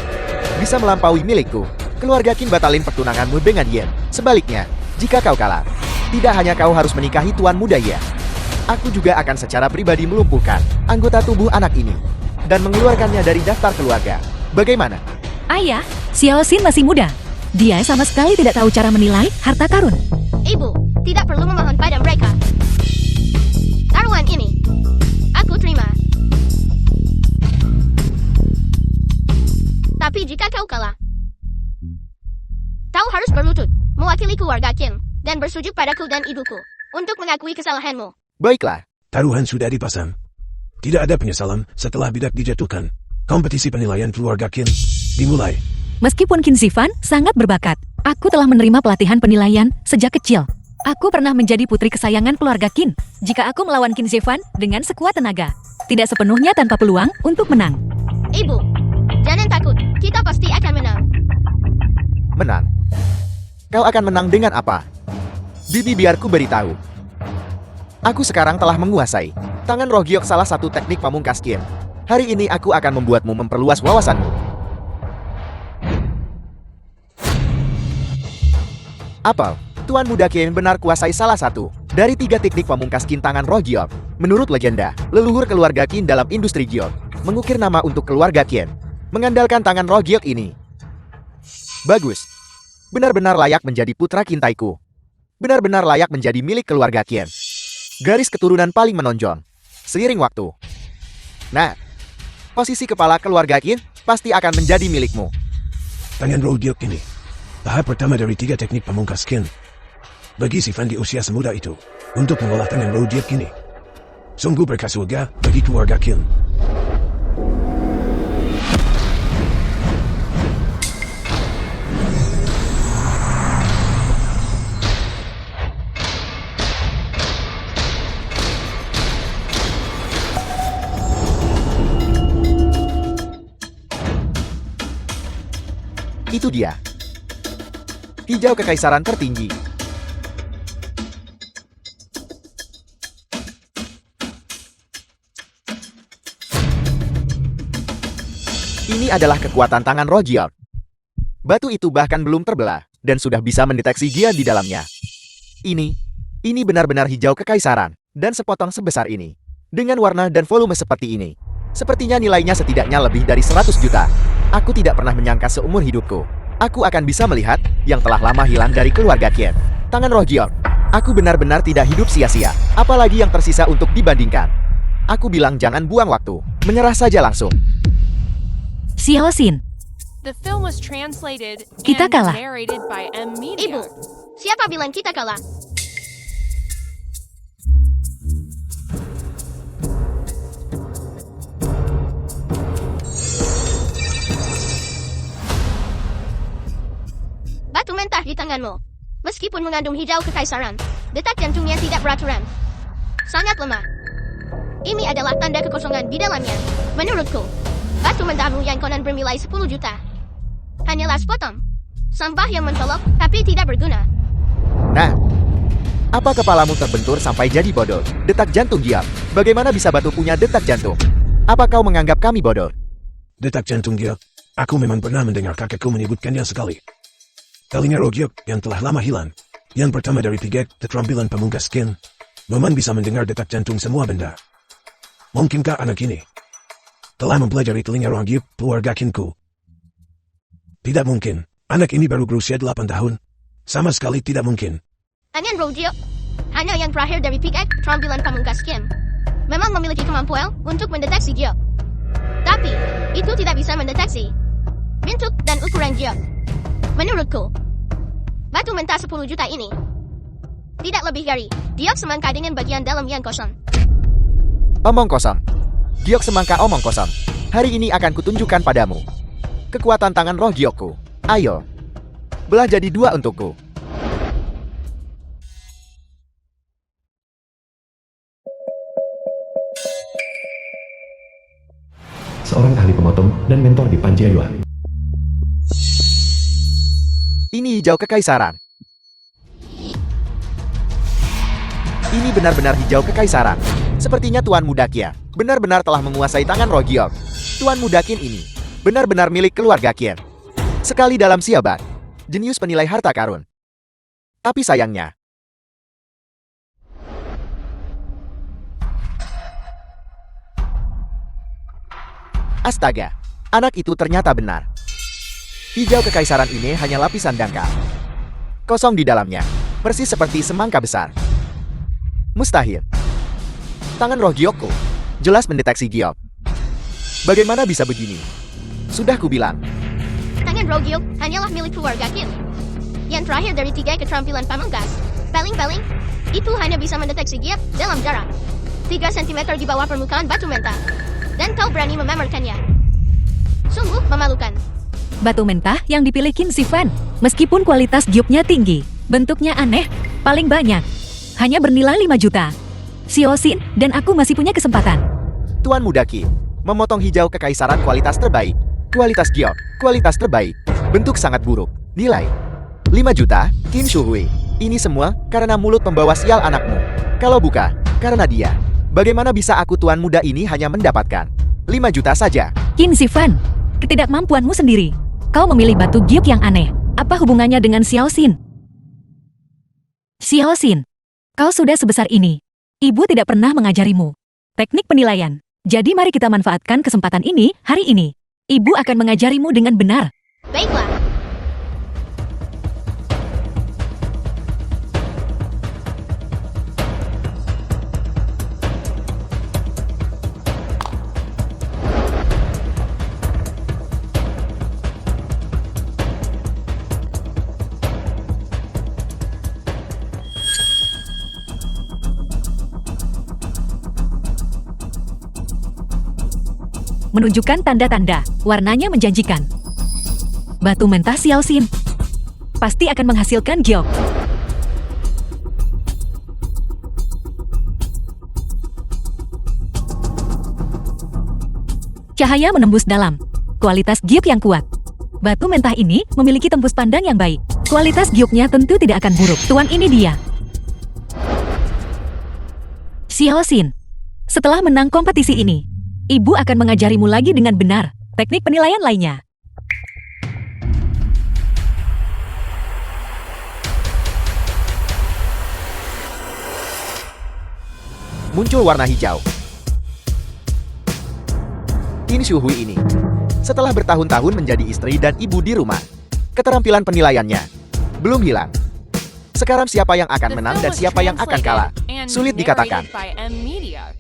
bisa melampaui milikku, keluarga Qin batalin pertunanganmu dengan Yen. Sebaliknya, jika kau kalah, tidak hanya kau harus menikahi tuan muda Yen, aku juga akan secara pribadi melumpuhkan anggota tubuh anak ini dan mengeluarkannya dari daftar keluarga. Bagaimana? Ayah, Xiao Xin masih muda. Dia sama sekali tidak tahu cara menilai harta karun. Ibu, tidak perlu memohon pada mereka. Taruhan ini, aku terima. Tapi jika kau kalah, kau harus berlutut, mewakili keluarga Qin, dan bersujud padaku dan ibuku, untuk mengakui kesalahanmu. Baiklah. Taruhan sudah dipasang. Tidak ada penyesalan setelah bidak dijatuhkan. Kompetisi penilaian keluarga Qin dimulai. Meskipun Qin Zifan sangat berbakat, aku telah menerima pelatihan penilaian sejak kecil. Aku pernah menjadi putri kesayangan keluarga Qin. Jika aku melawan Qin Zifan dengan sekuat tenaga, tidak sepenuhnya tanpa peluang untuk menang. Ibu, jangan takut, kita pasti akan menang. Menang? Kau akan menang dengan apa? Bibi, biar ku beritahu. Aku sekarang telah menguasai tangan roh giok, salah satu teknik pamungkas Qin. Hari ini aku akan membuatmu memperluas wawasanmu. Apel, tuan muda Qin benar kuasai salah satu dari 3 teknik pamungkas Qin tangan roh giok. Menurut legenda, leluhur keluarga Qin dalam industri giok mengukir nama untuk keluarga Qin mengandalkan tangan roh giok ini. Bagus. Benar-benar layak menjadi putra kintaiku. Benar-benar layak menjadi milik keluarga Qin. Garis keturunan paling menonjol seiring waktu. Nah, posisi kepala keluarga Qin pasti akan menjadi milikmu. Tangan roh giok ini tahap pertama dari 3 teknik pamungkas Qin. Bagi Zifan di usia semuda itu untuk mengolah tangan roh giok ini, sungguh berkah surga bagi keluarga Qin. Itu dia. Hijau kekaisaran tertinggi. Ini adalah kekuatan tangan roh giok. Batu itu bahkan belum terbelah dan sudah bisa mendeteksi Gian di dalamnya. Ini benar-benar hijau kekaisaran dan sepotong sebesar ini. Dengan warna dan volume seperti ini, sepertinya nilainya setidaknya lebih dari 100 juta. Aku tidak pernah menyangka seumur hidupku aku akan bisa melihat yang telah lama hilang dari keluarga Qin. Tangan roh giok. Aku benar-benar tidak hidup sia-sia. Apalagi yang tersisa untuk dibandingkan. Aku bilang jangan buang waktu. Menyerah saja langsung. Xiao Xin, The film was translated Kita and kalah. narrated by M Media. Ibu, siapa bilang kita kalah? Batu mentah di tanganmu. Meskipun mengandung hijau kekaisaran, detak jantungnya tidak beraturan. Sangat lemah. Ini adalah tanda kekosongan di dalamnya. Menurutku, batu mentahmu yang konon bernilai 10 juta hanyalah sepotong sampah yang mencolok tapi tidak berguna. Nah, apa kepalamu terbentur sampai jadi bodoh? Detak jantung giok. Bagaimana bisa batu punya detak jantung? Apa kau menganggap kami bodoh? Detak jantung giok. Aku memang pernah mendengar kakekku menyebutkannya sekali. Telinga roh giok yang telah lama hilang. Yang pertama dari 3 keterampilan pamungkas Qin. Memang bisa mendengar detak jantung semua benda. Mungkinkah anak ini telah mempelajari telinga roh giok keluarga Qinku? Tidak mungkin. Anak ini baru berusia 8 tahun. Sama sekali tidak mungkin. Tangan roh giok hanya yang terakhir dari 3 keterampilan pamungkas Qin. Memang memiliki kemampuan untuk mendeteksi giok. Tapi, itu tidak bisa mendeteksi bentuk dan ukuran giok. Menurutku, batu mentah 10 juta ini tidak lebih dari giok semangka dengan bagian dalam yang kosong. Omong kosong. Giok semangka omong kosong. Hari ini akan kutunjukkan padamu kekuatan tangan roh Gyokku. Ayo, belah jadi 2 untukku. Seorang ahli pemotong dan mentor di Panjiayuan. Ini hijau kekaisaran. Ini benar-benar hijau kekaisaran. Sepertinya Tuan Mudakia benar-benar telah menguasai tangan roh Gyok. Tuan Mudakin ini benar-benar milik keluarga Kier. Sekali dalam siabat, jenius penilai harta karun. Tapi sayangnya, astaga, anak itu ternyata benar. Hijau kekaisaran ini hanya lapisan dangkal. Kosong di dalamnya, persis seperti semangka besar. Mustahil. Tangan roh Gyokku jelas mendeteksi Gyok. Bagaimana bisa begini? Sudah kubilang. Tangan roh Gyok hanyalah milik keluarga Kier. Yang terakhir dari 3 keterampilan pamungkas, paling-paling, itu hanya bisa mendeteksi Gyok dalam jarak 3 cm di bawah permukaan batu mentah. Dan kau berani memamerkannya. Sungguh memalukan. Batu mentah yang dipilih Qin Shi Fan, meskipun kualitas Gyoknya tinggi, bentuknya aneh, paling banyak hanya bernilai 5 juta. Xiao Xin dan aku masih punya kesempatan. Tuan Mudaki memotong hijau kekaisaran kualitas terbaik. Kualitas Gyok, kualitas terbaik. Bentuk sangat buruk. Nilai 5 juta, Qin Shuhui. Ini semua karena mulut pembawa sial anakmu. Kalau bukan karena dia, bagaimana bisa aku tuan muda ini hanya mendapatkan 5 juta saja? Qin Shi Fan, ketidakmampuanmu sendiri. Kau memilih batu Gyok yang aneh. Apa hubungannya dengan Xiao Xin? Xiao Xin, kau sudah sebesar ini. Ibu tidak pernah mengajarimu teknik penilaian. Jadi mari kita manfaatkan kesempatan ini hari ini. Ibu akan mengajarimu dengan benar. Baiklah. Menunjukkan tanda-tanda, warnanya menjanjikan. Batu mentah Xiao Xin pasti akan menghasilkan Gyok. Cahaya menembus dalam. Kualitas Gyok yang kuat. Batu mentah ini memiliki tembus pandang yang baik. Kualitas Gyoknya tentu tidak akan buruk. Tuan, ini dia. Xiao Xin, setelah menang kompetisi ini, Ibu akan mengajarimu lagi dengan benar teknik penilaian lainnya. Muncul warna hijau. Qin Shuhui ini, setelah bertahun-tahun menjadi istri dan ibu di rumah, keterampilan penilaiannya belum hilang. Sekarang siapa yang akan The menang film dan was siapa yang akan kalah, translated and sulit dikatakan. narrated by M Media.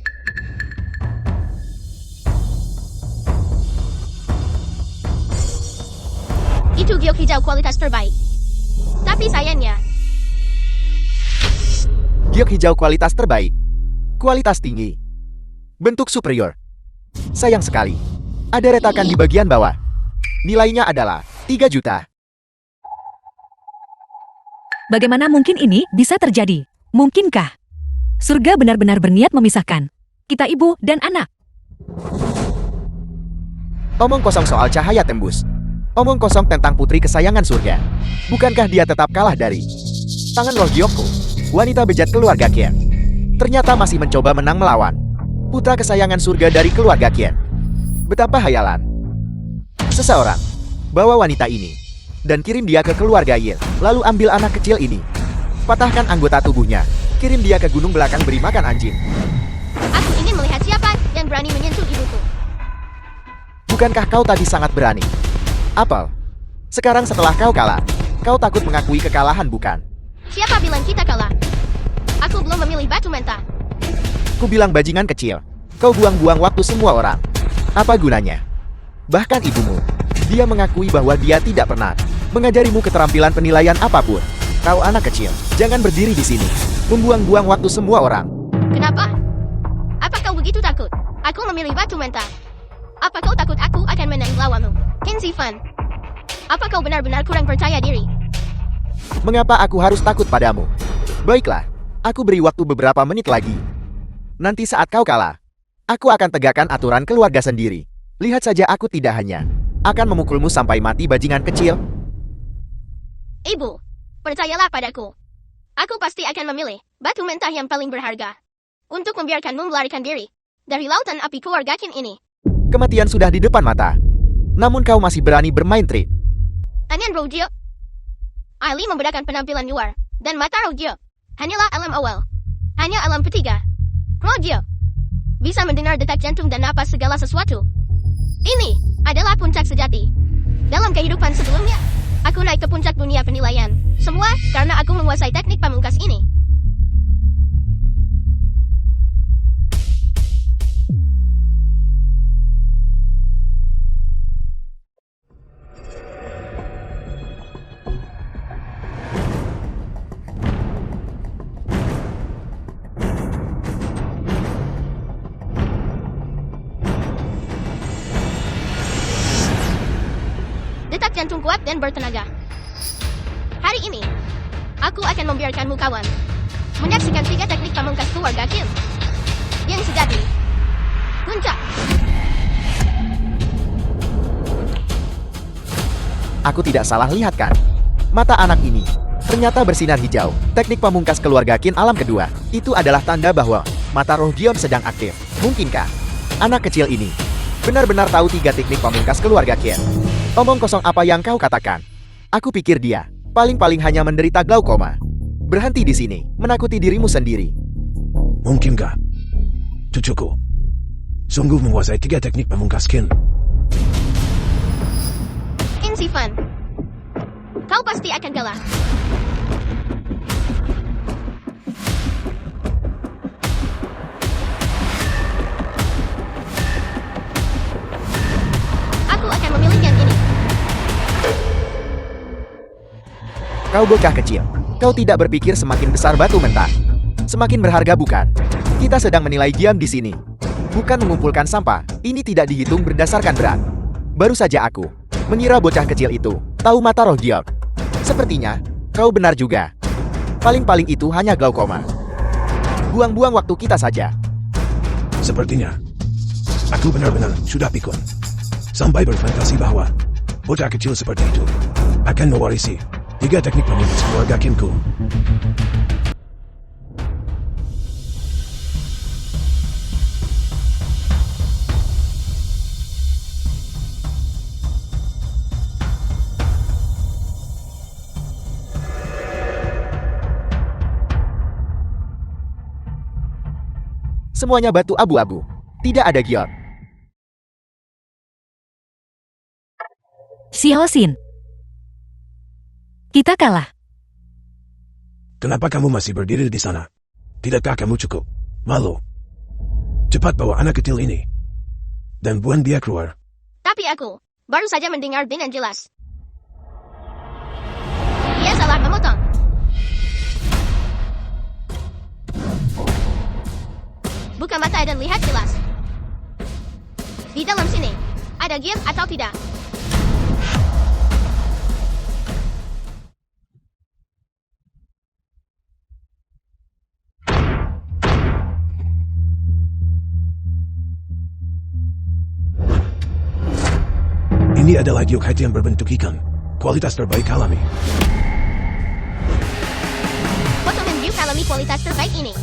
Itu Gyok hijau kualitas terbaik. Tapi sayangnya, Gyok hijau kualitas terbaik. Kualitas tinggi. Bentuk superior. Sayang sekali, ada retakan di bagian bawah. Nilainya adalah 3 juta. Bagaimana mungkin ini bisa terjadi? Mungkinkah surga benar-benar berniat memisahkan kita ibu dan anak? Omong kosong soal cahaya tembus. Omong kosong tentang putri kesayangan surga. Bukankah dia tetap kalah dari tangan roh Gyokku, wanita bejat keluarga Kier? Ternyata masih mencoba menang melawan putra kesayangan surga dari keluarga Kier. Betapa hayalan. Seseorang bawa wanita ini dan kirim dia ke keluarga Yin. Lalu ambil anak kecil ini, patahkan anggota tubuhnya, kirim dia ke gunung belakang beri makan anjing. aku ingin melihat siapa yang berani menyentuh ibuku. Bukankah kau tadi sangat berani? Apel, sekarang setelah kau kalah, kau takut mengakui kekalahan bukan? Siapa bilang kita kalah? Aku belum memilih batu mentah. Ku bilang bajingan kecil, kau buang-buang waktu semua orang. Apa gunanya? Bahkan ibumu, dia mengakui bahwa dia tidak pernah mengajarimu keterampilan penilaian apapun. Kau anak kecil, jangan berdiri di sini, membuang-buang waktu semua orang. Kenapa? Apa kau begitu takut? Aku memilih batu mentah. Apa kau takut aku akan menang lawanmu? Qin Zifan. Apa kau benar-benar kurang percaya diri? Mengapa aku harus takut padamu? Baiklah, aku beri waktu beberapa menit lagi. Nanti saat kau kalah, aku akan tegakkan aturan keluarga sendiri. Lihat saja aku tidak hanya akan memukulmu sampai mati bajingan kecil. Ibu, percayalah padaku. Aku pasti akan memilih batu mentah yang paling berharga untuk membiarkanmu melarikan diri dari lautan api keluarga Qin ini. Kematian sudah di depan mata. Namun kau masih berani bermain trik. Anyan Rojo. Ali membedakan penampilan luar dan mata Rojo. Hanyalah alam awal. Hanya alam ketiga. Rojo bisa mendengar detak jantung dan napas segala sesuatu. Ini adalah puncak sejati. Dalam kehidupan sebelumnya, aku naik ke puncak dunia penilaian. Semua karena aku menguasai teknik pamungkas ini. Detak jantung kuat dan bertenaga. Hari ini, aku akan membiarkanmu kawan menyaksikan 3 teknik pamungkas keluarga Qin yang sejati. Puncak. Aku tidak salah lihat kan? Mata anak ini ternyata bersinar hijau. Teknik pamungkas keluarga Qin alam kedua. Itu adalah tanda bahwa mata roh Gion sedang aktif. Mungkinkah anak kecil ini benar-benar tahu 3 teknik pamungkas keluarga Qin? Omong kosong apa yang kau katakan? Aku pikir dia paling-paling hanya menderita glaukoma. Berhenti di sini, menakuti dirimu sendiri. Mungkinkah cucuku sungguh menguasai 3 teknik pamungkas Qin? Qin Zifan, kau pasti akan kalah. Aku akan memilih yang ini. Kau bocah kecil. Kau tidak berpikir semakin besar batu mentah, semakin berharga bukan? Kita sedang menilai Gion di sini, bukan mengumpulkan sampah. Ini tidak dihitung berdasarkan berat. Baru saja aku mengira bocah kecil itu tahu mata roh Gion. Sepertinya kau benar juga. Paling-paling itu hanya glaukoma. Buang-buang waktu kita saja. Sepertinya aku benar-benar sudah pikun sampai berfantasi bahwa bocah kecil seperti itu akan mewarisi 3 teknik pamungkas keluarga Qinku. Semuanya batu abu-abu. Tidak ada Gion. Si Hosin. Kita kalah. Kenapa kamu masih berdiri di sana? Tidakkah kamu cukup malu? Cepat bawa anak kecil ini dan buang dia keluar. Tapi aku baru saja mendengar dengan jelas. Dia salah memotong. Buka mata dan lihat jelas. Di dalam sini, ada Gion atau tidak? Ini adalah gyokite yang berbentuk ikan. Kualitas terbaik alami. Potongan gyok alami kualitas terbaik ini.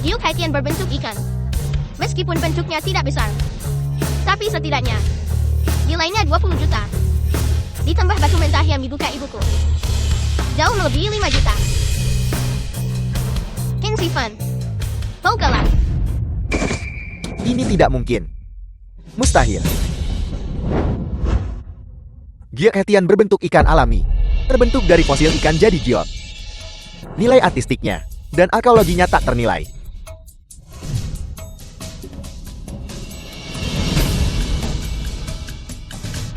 Gyokite yang berbentuk ikan. Meskipun bentuknya tidak besar, tapi setidaknya nilainya 20 juta. Ditambah batu mentah yang dibuka ibuku, jauh melebihi 5 juta. Qin Zifan, kau kalah. Ini tidak mungkin. Mustahil. Gyoketian berbentuk ikan alami, terbentuk dari fosil ikan jadi giok. Nilai artistiknya dan arkeologinya tak ternilai.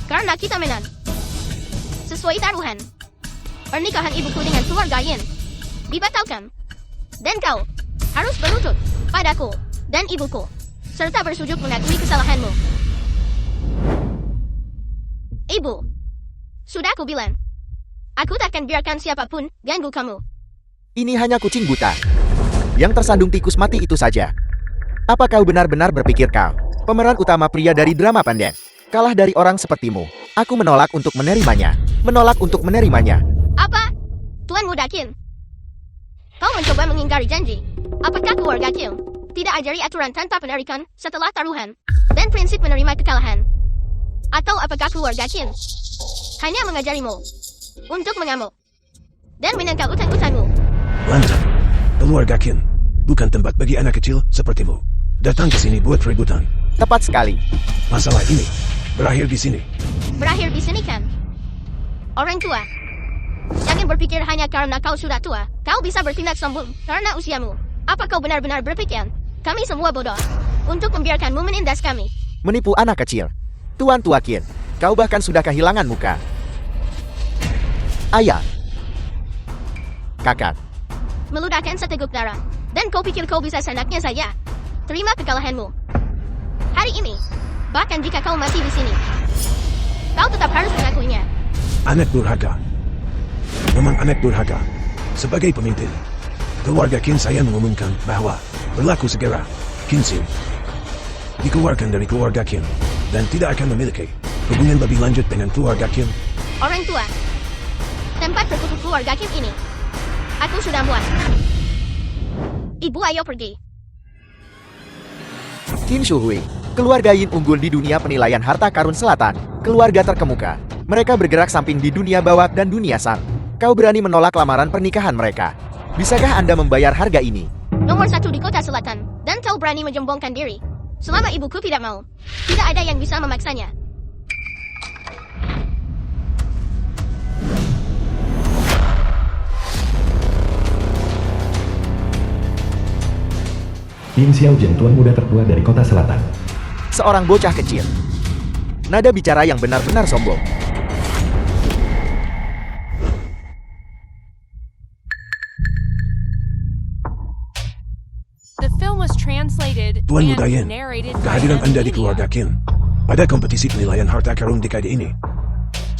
Karena kita menang. Sesuai taruhan, pernikahan ibuku dengan keluarga Yin dibatalkan. Dan kau harus berlutut padaku dan ibuku, serta bersujud mengakui kesalahanmu. tubuh. Sudah aku bilang. Aku takkan biarkan siapapun ganggu kamu. Ini hanya kucing buta yang tersandung tikus mati itu saja. Apa kau benar-benar berpikir kau, pemeran utama pria dari drama pendek, kalah dari orang sepertimu? Aku menolak untuk menerimanya. Menolak untuk menerimanya. Apa? Tuan Muda Qin. Kau mencoba mengingkari janji. Apakah keluarga Qin tidak ajari aturan tanpa penarikan setelah taruhan dan prinsip menerima kekalahan? Atau apakah keluarga Qin hanya mengajarimu untuk mengamuk dan menangkap utang-utangmu? Lantang. Keluarga Qin bukan tempat bagi anak kecil sepertimu. Datang ke sini buat ributan. Tepat sekali. Masalah ini berakhir di sini. Berakhir di sini kan? Orang tua. Jangan berpikir hanya karena kau sudah tua, kau bisa bertindak sombong karena usiamu. Apa kau benar-benar berpikir kami semua bodoh untuk membiarkanmu menindas kami? Menipu anak kecil. Tuan tua Qin, kau bahkan sudah kehilangan muka. Ayah. Kakak. Meludahkan seteguk darah. Dan kau pikir kau bisa senaknya saja? Terima kekalahanmu. Hari ini, bahkan jika kau mati di sini, kau tetap harus mengakuinya. Anak durhaka. Memang anak durhaka. Sebagai pemimpin, keluarga Qin saya mengumumkan bahwa berlaku segera Qin Xin dikeluarkan dari keluarga Qin dan tidak akan memiliki hubungan lebih lanjut dengan keluarga Qin. Orang tua, tempat terkutuk keluarga Qin ini, aku sudah muak. Ibu, ayo pergi. Qin Shuhui, keluarga Yin unggul di dunia penilaian harta karun selatan, keluarga terkemuka. Mereka bergerak samping di dunia bawah dan dunia sang. Kau berani menolak lamaran pernikahan mereka. Bisakah Anda membayar harga ini? Nomor 1 di kota selatan, dan kau berani menjembongkan diri. Selama ibuku tidak mau, tidak ada yang bisa memaksanya. Yin Xiaojun, tuan muda tertua dari kota selatan. Seorang bocah kecil. Nada bicara yang benar-benar sombong. The film was translated Tuan and Muda Yin, narrated by kehadiran M. Anda di Media. keluarga Qin pada kompetisi penilaian harta karun dekade ini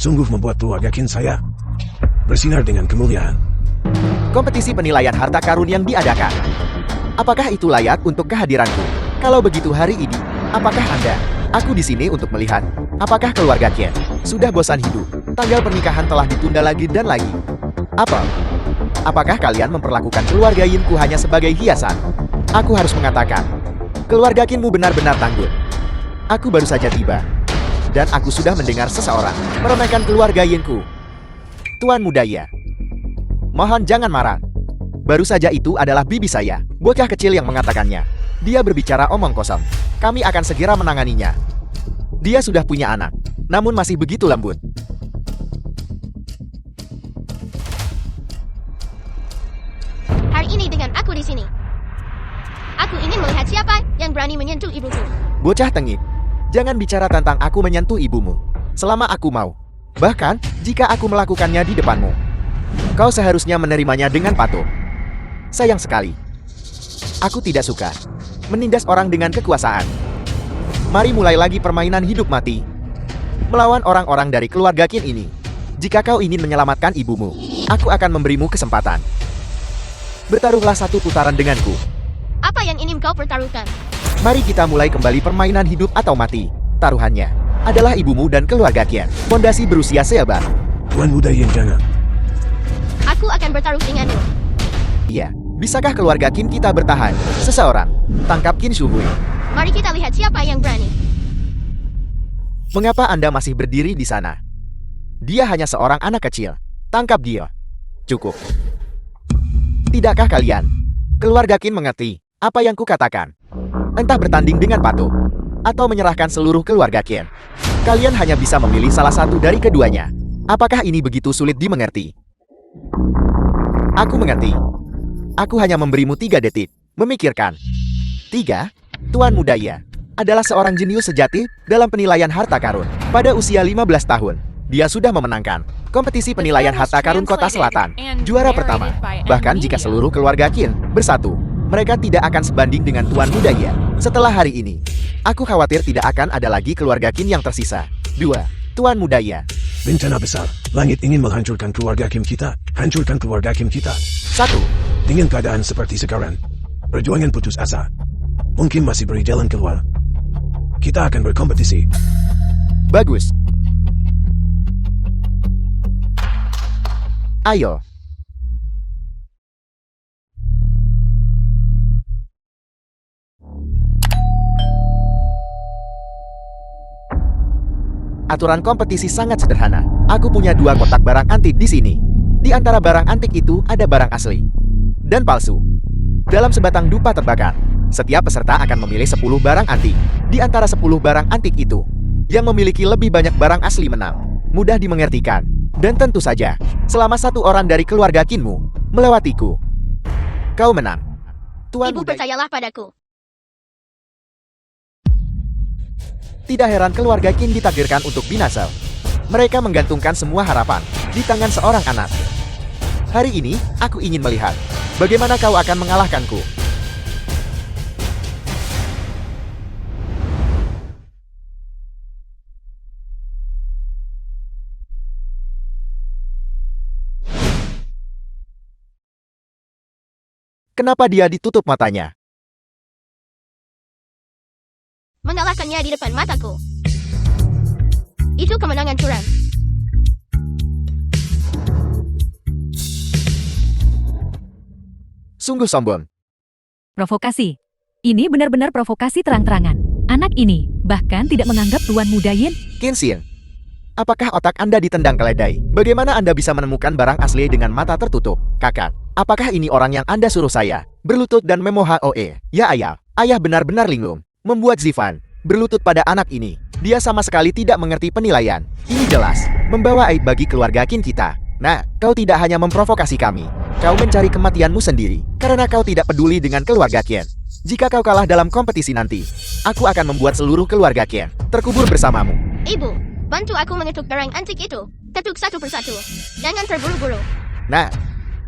sungguh membuat keluarga Qin saya bersinar dengan kemuliaan. Kompetisi penilaian harta karun yang diadakan. Apakah itu layak untuk kehadiranku? Kalau begitu hari ini, apakah Anda? Aku di sini untuk melihat. Apakah keluarga Qin sudah bosan hidup? Tanggal pernikahan telah ditunda lagi dan lagi. Apakah kalian memperlakukan keluarga Yinku hanya sebagai hiasan? Aku harus mengatakan, keluarga Qinmu benar-benar tangguh. Aku baru saja tiba, dan aku sudah mendengar seseorang meremehkan keluarga Yinku. Tuan Muda Ya, mohon jangan marah. Baru saja itu adalah bibi saya, bocah kecil yang mengatakannya. Dia berbicara omong kosong. Kami akan segera menanganinya. Dia sudah punya anak, namun masih begitu lembut. Hari ini dengan aku di sini, aku ingin melihat siapa yang berani menyentuh ibuku. Bocah tengik, jangan bicara tentang aku menyentuh ibumu. Selama aku mau. Bahkan, jika aku melakukannya di depanmu. Kau seharusnya menerimanya dengan patuh. Sayang sekali. Aku tidak suka menindas orang dengan kekuasaan. Mari mulai lagi permainan hidup mati. Melawan orang-orang dari keluarga Qin ini. Jika kau ingin menyelamatkan ibumu, aku akan memberimu kesempatan. Bertaruhlah satu putaran denganku. Apa yang ingin kau pertaruhkan? Mari kita mulai kembali permainan hidup atau mati. Taruhannya adalah ibumu dan keluarga Qin. Fondasi berusia seabad. Tuan Muda Yin, jangan. Aku akan bertaruh denganmu. Iya, bisakah keluarga Qin kita bertahan? Seseorang, tangkap Qin Shuhui. Mari kita lihat siapa yang berani. Mengapa Anda masih berdiri di sana? Dia hanya seorang anak kecil. Tangkap dia. Cukup. Tidakkah kalian? Keluarga Qin mengerti apa yang kukatakan. Entah bertanding dengan patuh, atau menyerahkan seluruh keluarga Qin. Kalian hanya bisa memilih salah satu dari keduanya. Apakah ini begitu sulit dimengerti? Aku mengerti. Aku hanya memberimu 3 detik. Memikirkan. 3. Tuan Muda Ya adalah seorang jenius sejati dalam penilaian harta karun. Pada usia 15 tahun, dia sudah memenangkan kompetisi penilaian harta karun Kota Selatan, juara pertama. Bahkan jika seluruh keluarga Qin bersatu, mereka tidak akan sebanding dengan Tuan Muda Ya. Setelah hari ini, aku khawatir tidak akan ada lagi keluarga Qin yang tersisa. 2. Tuan Muda ya. Bencana besar. Langit ingin menghancurkan keluarga Kim kita. Hancurkan keluarga Kim kita. 1. Dengan keadaan seperti sekarang, perjuangan putus asa. Mungkin masih beri jalan keluar. Kita akan berkompetisi. Bagus. Ayo. Aturan kompetisi sangat sederhana. Aku punya 2 kotak barang antik di sini. Di antara barang antik itu ada barang asli dan palsu. Dalam sebatang dupa terbakar, setiap peserta akan memilih 10 barang antik. Di antara 10 barang antik itu, yang memiliki lebih banyak barang asli menang. Mudah dimengertikan. Dan tentu saja, selama 1 orang dari keluarga Kinmu melewatiku, kau menang. Tuan Ibu Muda. percayalah padaku. Tidak heran keluarga Qin ditakdirkan untuk binasa. Mereka menggantungkan semua harapan di tangan seorang anak. Hari ini, aku ingin melihat bagaimana kau akan mengalahkanku. Kenapa dia ditutup matanya? Mengalahkannya di depan mataku. Itu kemenangan curang. Sungguh sombong. Provokasi. Ini benar-benar provokasi terang-terangan. Anak ini bahkan tidak menganggap Tuan Muda Yin. Qin Xin, apakah otak Anda ditendang keledai? Bagaimana Anda bisa menemukan barang asli dengan mata tertutup? Kakak, apakah ini orang yang Anda suruh saya berlutut dan memohon? Ya ayah, ayah benar-benar linglung. Membuat Zivan berlutut pada anak ini. Dia sama sekali tidak mengerti penilaian. Ini jelas membawa aib bagi keluarga Qin kita. Nah, kau tidak hanya memprovokasi kami. Kau mencari kematianmu sendiri karena kau tidak peduli dengan keluarga Qin. Jika kau kalah dalam kompetisi nanti, aku akan membuat seluruh keluarga Qin terkubur bersamamu. Ibu, bantu aku mengetuk barang antik itu. Ketuk satu persatu. Jangan terburu-buru. Nah,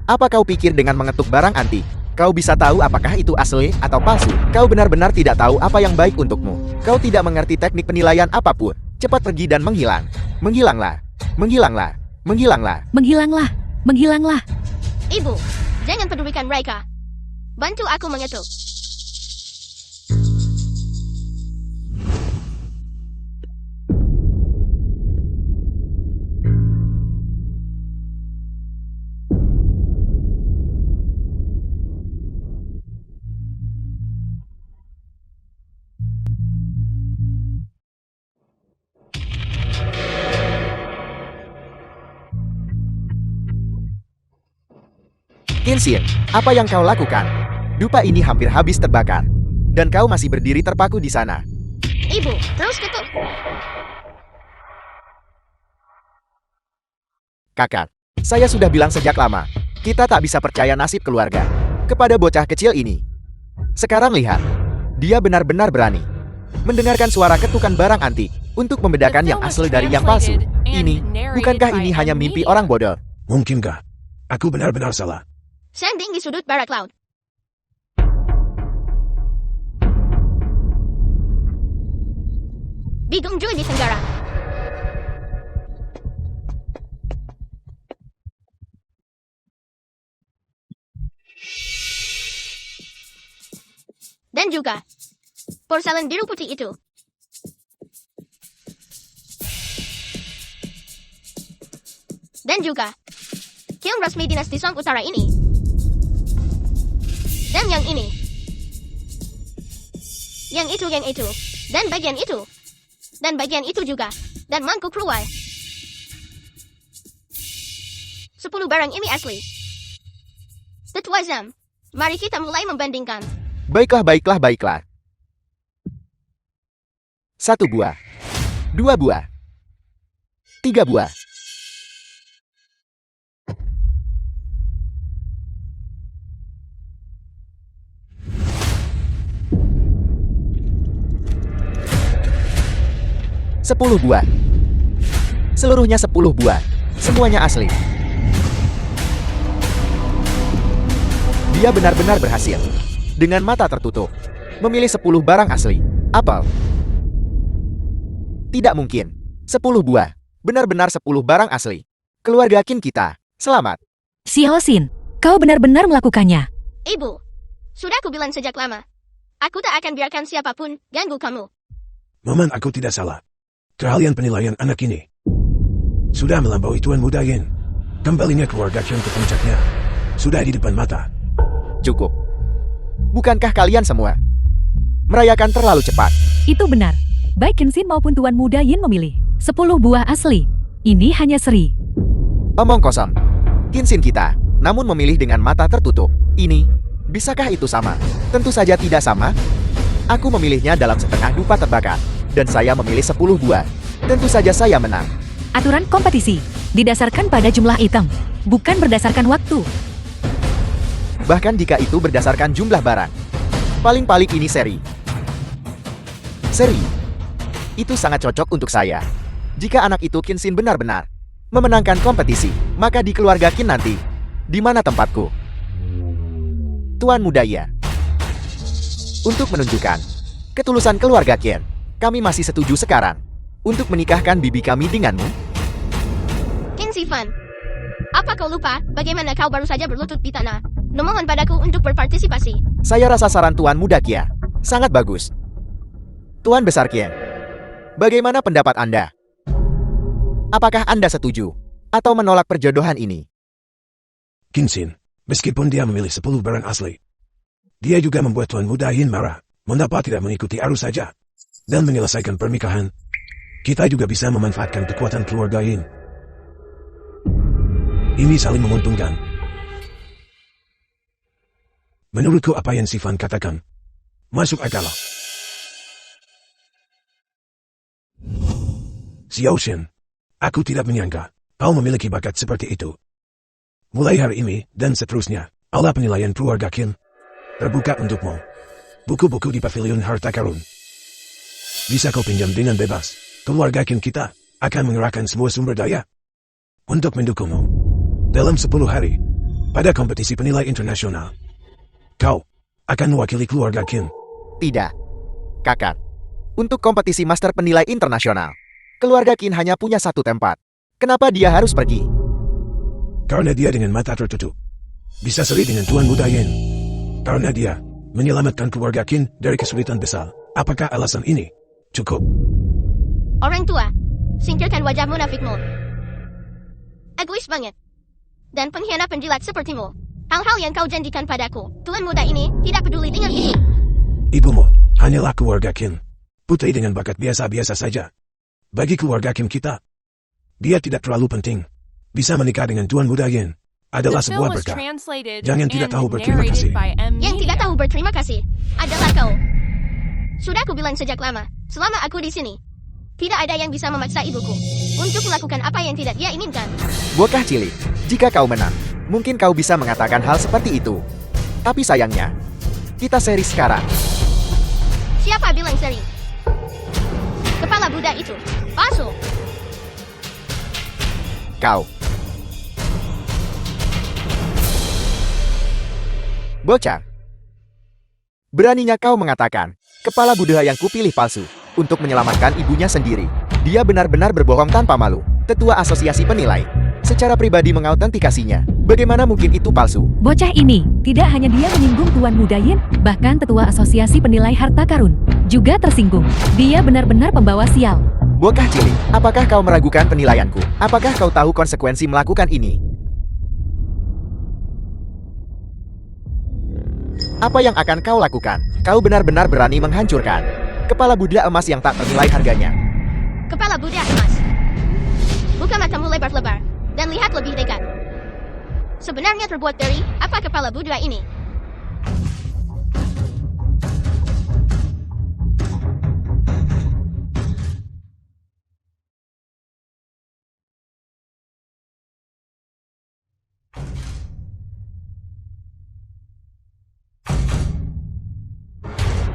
apa kau pikir dengan mengetuk barang antik, kau bisa tahu apakah itu asli atau palsu? Kau benar-benar tidak tahu apa yang baik untukmu. Kau tidak mengerti teknik penilaian apapun. Cepat pergi dan menghilang. Menghilanglah. Menghilanglah. Menghilanglah. Menghilanglah. Menghilanglah. Ibu, jangan pedulikan mereka. Bantu aku mengetuk. Qin Xin, apa yang kau lakukan? Dupa ini hampir habis terbakar. Dan kau masih berdiri terpaku di sana. Ibu, terus ketuk. Kakak, saya sudah bilang sejak lama, kita tak bisa percaya nasib keluarga kepada bocah kecil ini. Sekarang lihat, dia benar-benar berani mendengarkan suara ketukan barang antik untuk membedakan yang asli dari yang palsu. Ini, bukankah ini hanya mimpi orang bodoh? Mungkinkah? Aku benar-benar salah. Sanding di sudut barat laut. Bidung Jui di tenggara. Dan juga porselen biru putih itu. Dan juga kiong resmi dinasti Song Utara ini. Dan yang ini. Yang itu. Dan bagian itu. Dan bagian itu juga. Dan mangkuk ruai. 10 barang ini asli. Tetua Zam, mari kita mulai membandingkan. Baiklah. 1 buah. 2 buah. 3 buah. Sepuluh buah. Seluruhnya 10 buah. Semuanya asli. Dia benar-benar berhasil. Dengan mata tertutup. Memilih 10 barang asli. Apel. Tidak mungkin. 10 buah. Benar-benar 10 barang asli. Keluarga Qin kita, selamat. Xiaoxin, kau benar-benar melakukannya. Ibu, sudah aku bilang sejak lama. Aku tak akan biarkan siapapun ganggu kamu. Momen aku tidak salah. Keahlian penilaian anak ini sudah melampaui Tuan Muda Yin. Kembalinya keluarga Qin ke puncaknya sudah di depan mata. Cukup. Bukankah kalian semua merayakan terlalu cepat? Itu benar. Baik Qin Xin maupun Tuan Muda Yin memilih 10 buah asli. Ini hanya seri. Omong kosong. Qin Xin kita, namun memilih dengan mata tertutup. Ini, bisakah itu sama? Tentu saja tidak sama. Aku memilihnya dalam setengah dupa tebakan. Dan saya memilih 10 buah. Tentu saja saya menang. Aturan kompetisi didasarkan pada jumlah item, bukan berdasarkan waktu. Bahkan jika itu berdasarkan jumlah barang. Paling-paling ini seri. Seri. Itu sangat cocok untuk saya. Jika anak itu Qin Xin benar-benar memenangkan kompetisi, maka di keluarga Qin nanti, di mana tempatku? Tuan Muda ya. Untuk menunjukkan ketulusan keluarga Qin, kami masih setuju sekarang untuk menikahkan bibi kami denganmu. Qin Sifan, apa kau lupa bagaimana kau baru saja berlutut di tanah? Memohon padaku untuk berpartisipasi. Saya rasa saran Tuan Muda Kia sangat bagus. Tuan Besar Qin, bagaimana pendapat Anda? Apakah Anda setuju atau menolak perjodohan ini? Qin Xin, meskipun dia memilih 10 barang asli, dia juga membuat Tuan Muda Yin marah. Mengapa tidak mengikuti arus saja dan menyelesaikan pernikahan? Kita juga bisa memanfaatkan kekuatan keluarga Yin. Ini saling menguntungkan. Menurutku apa yang Sifan katakan masuk akal. Xiaoxin, aku tidak menyangka kau memiliki bakat seperti itu. Mulai hari ini dan seterusnya, aula penilaian keluarga Qin terbuka untukmu. Buku-buku di pavilion harta karun bisa kau pinjam dengan bebas. Keluarga Qin kita akan mengerahkan semua sumber daya untuk mendukungmu. Dalam 10 hari, pada kompetisi penilai internasional, kau akan mewakili keluarga Qin. Tidak. Kakak. Untuk kompetisi master penilai internasional, keluarga Qin hanya punya satu tempat. Kenapa dia harus pergi? Karena dia dengan mata tertutup bisa seri dengan Tuan Muda Yin. Karena dia menyelamatkan keluarga Qin dari kesulitan besar. Apakah alasan ini cukup? Orang tua, singkirkan wajah munafikmu. Egois banget. Dan pengkhianat penjilat sepertimu. Hal-hal yang kau janjikan padaku, Tuan Muda ini tidak peduli dengan itu. Ibumu hanyalah keluarga Qin. Putri dengan bakat biasa-biasa saja. Bagi keluarga Qin kita, dia tidak terlalu penting. Bisa menikah dengan Tuan Muda Yin adalah The film sebuah was berkah. translated Jangan tidak and tahu berterima narrated kasih. by M. Yang tidak Media. tahu berterima kasih adalah kau. Sudah aku bilang sejak lama, selama aku di sini, tidak ada yang bisa memaksa ibuku untuk melakukan apa yang tidak dia inginkan. Bocah cilik, jika kau menang, mungkin kau bisa mengatakan hal seperti itu. Tapi sayangnya, kita seri sekarang. Siapa bilang seri? Kepala Buddha itu palsu. Kau. Bocah. Beraninya kau mengatakan, kepala Buddha yang kupilih palsu, untuk menyelamatkan ibunya sendiri. Dia benar-benar berbohong tanpa malu. Tetua Asosiasi Penilai secara pribadi mengautentikasinya. Bagaimana mungkin itu palsu? Bocah ini, tidak hanya dia menyinggung Tuan Muda Yin, bahkan Ketua Asosiasi Penilai Harta Karun juga tersinggung. Dia benar-benar pembawa sial. Bocah cilik, apakah kau meragukan penilaianku? Apakah kau tahu konsekuensi melakukan ini? Apa yang akan kau lakukan? Kau benar-benar berani menghancurkan kepala Buddha emas yang tak ternilai harganya. Kepala Buddha emas. Buka matamu lebar-lebar dan lihat lebih dekat. Sebenarnya terbuat dari apa kepala Buddha ini?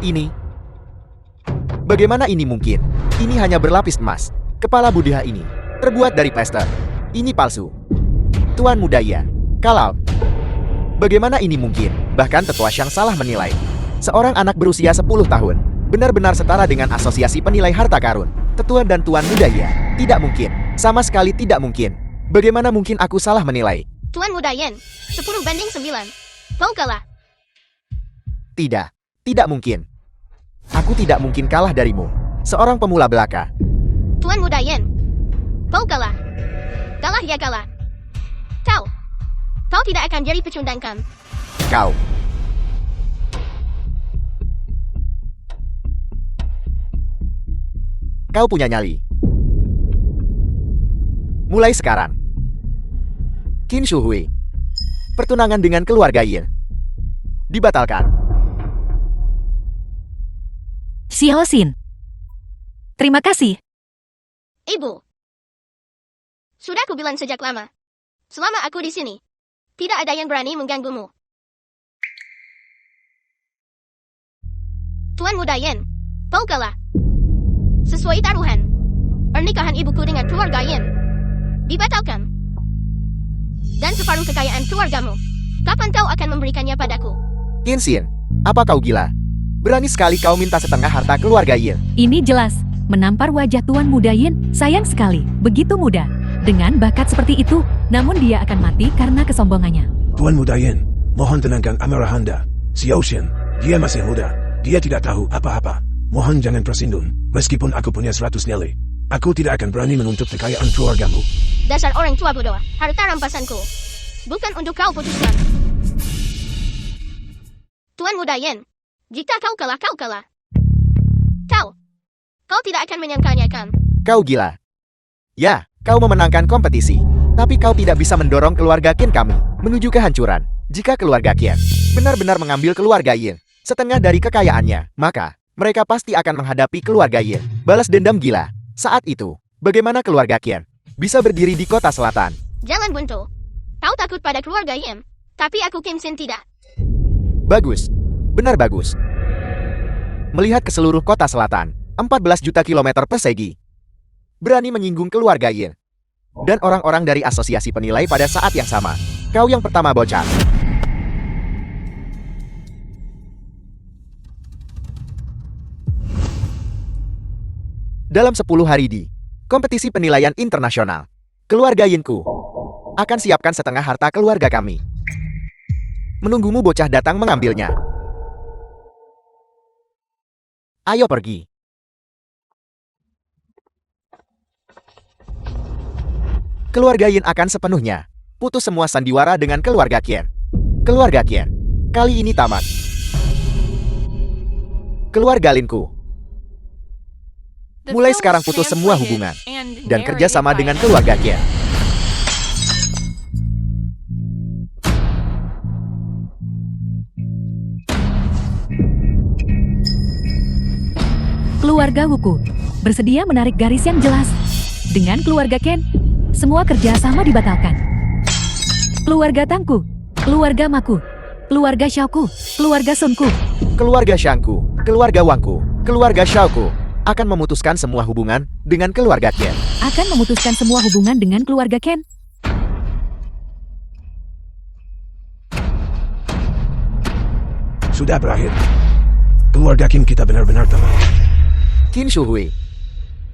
Ini. Bagaimana ini mungkin? Ini hanya berlapis emas. Kepala Buddha ini terbuat dari plaster. Ini palsu. Tuan Muda ya. Kalau. Bagaimana ini mungkin? Bahkan Tetua Shang salah menilai. Seorang anak berusia 10 tahun benar-benar setara dengan Asosiasi Penilai Harta Karun. Tetua dan Tuan Muda ya. Tidak mungkin. Sama sekali tidak mungkin. Bagaimana mungkin aku salah menilai? Tuan Muda Yen, 10-9. Kau kalah. Tidak, tidak mungkin. Aku tidak mungkin kalah darimu. Seorang pemula belaka. Tuan Muda Yen, kau kalah. Kalah ya kalah. Kau tidak akan jadi pecundangkan. Kau. Kau punya nyali. Mulai sekarang, Qin Shuhui, pertunangan dengan keluarga Yin dibatalkan. Xiaoxin. Terima kasih. Ibu. Sudah kubilang sejak lama. Selama aku di sini, tidak ada yang berani mengganggumu. Tuan Muda Yen, kau kalah. Sesuai taruhan, pernikahan ibuku dengan keluarga Yen dibatalkan. Dan separuh kekayaan keluargamu, kapan kau akan memberikannya padaku? Qin Xin, apa kau gila? Berani sekali kau minta setengah harta keluarga Yin. Ini jelas, menampar wajah Tuan Muda Yin, sayang sekali, begitu muda. Dengan bakat seperti itu, namun dia akan mati karena kesombongannya. Tuan Muda Yin, mohon tenangkan amarah Anda. Xiaoxian, dia masih muda. Dia tidak tahu apa-apa. Mohon jangan tersinggung. Meskipun aku punya 100 nyali, aku tidak akan berani menuntut kekayaan keluargamu. Dasar orang tua bodoh, harta rampasanku bukan untuk kau putuskan. Tuan Muda Yen, jika kau kalah, kau kalah. Kau tidak akan menyangkanya kan? Kau gila. Ya, kau memenangkan kompetisi. Tapi kau tidak bisa mendorong keluarga Qin kami menuju kehancuran. Jika keluarga Qin benar-benar mengambil keluarga Yin setengah dari kekayaannya, maka mereka pasti akan menghadapi keluarga Yin. Balas dendam gila. Saat itu, bagaimana keluarga Qin bisa berdiri di kota selatan? Jangan buntu. Kau takut pada keluarga Yin, tapi aku Kim Sin tidak. Bagus. Benar bagus. Melihat ke seluruh kota selatan, 14 juta kilometer persegi, berani menyinggung keluarga Yin dan orang-orang dari asosiasi penilai pada saat yang sama. Kau yang pertama bocah. Dalam 10 hari di kompetisi penilaian internasional, keluarga Yinku akan siapkan setengah harta keluarga kami. Menunggumu bocah datang mengambilnya. Ayo pergi. Keluarga Yin akan sepenuhnya putus semua sandiwara dengan keluarga Qin. Keluarga Qin kali ini tamat. Keluarga Linku mulai sekarang putus semua hubungan dan kerjasama dengan keluarga Qin. Keluarga Wuku bersedia menarik garis yang jelas. Dengan keluarga Ken, semua kerjasama dibatalkan. Keluarga Tangku, keluarga Maku, keluarga Xiaoku, keluarga Sunku, Keluarga Shangku, keluarga Wangku, keluarga Xiaoku akan memutuskan semua hubungan dengan keluarga Qin. akan memutuskan semua hubungan dengan keluarga Ken. Sudah berakhir. Keluarga Qin kita benar-benar teman. Qin Shuhui,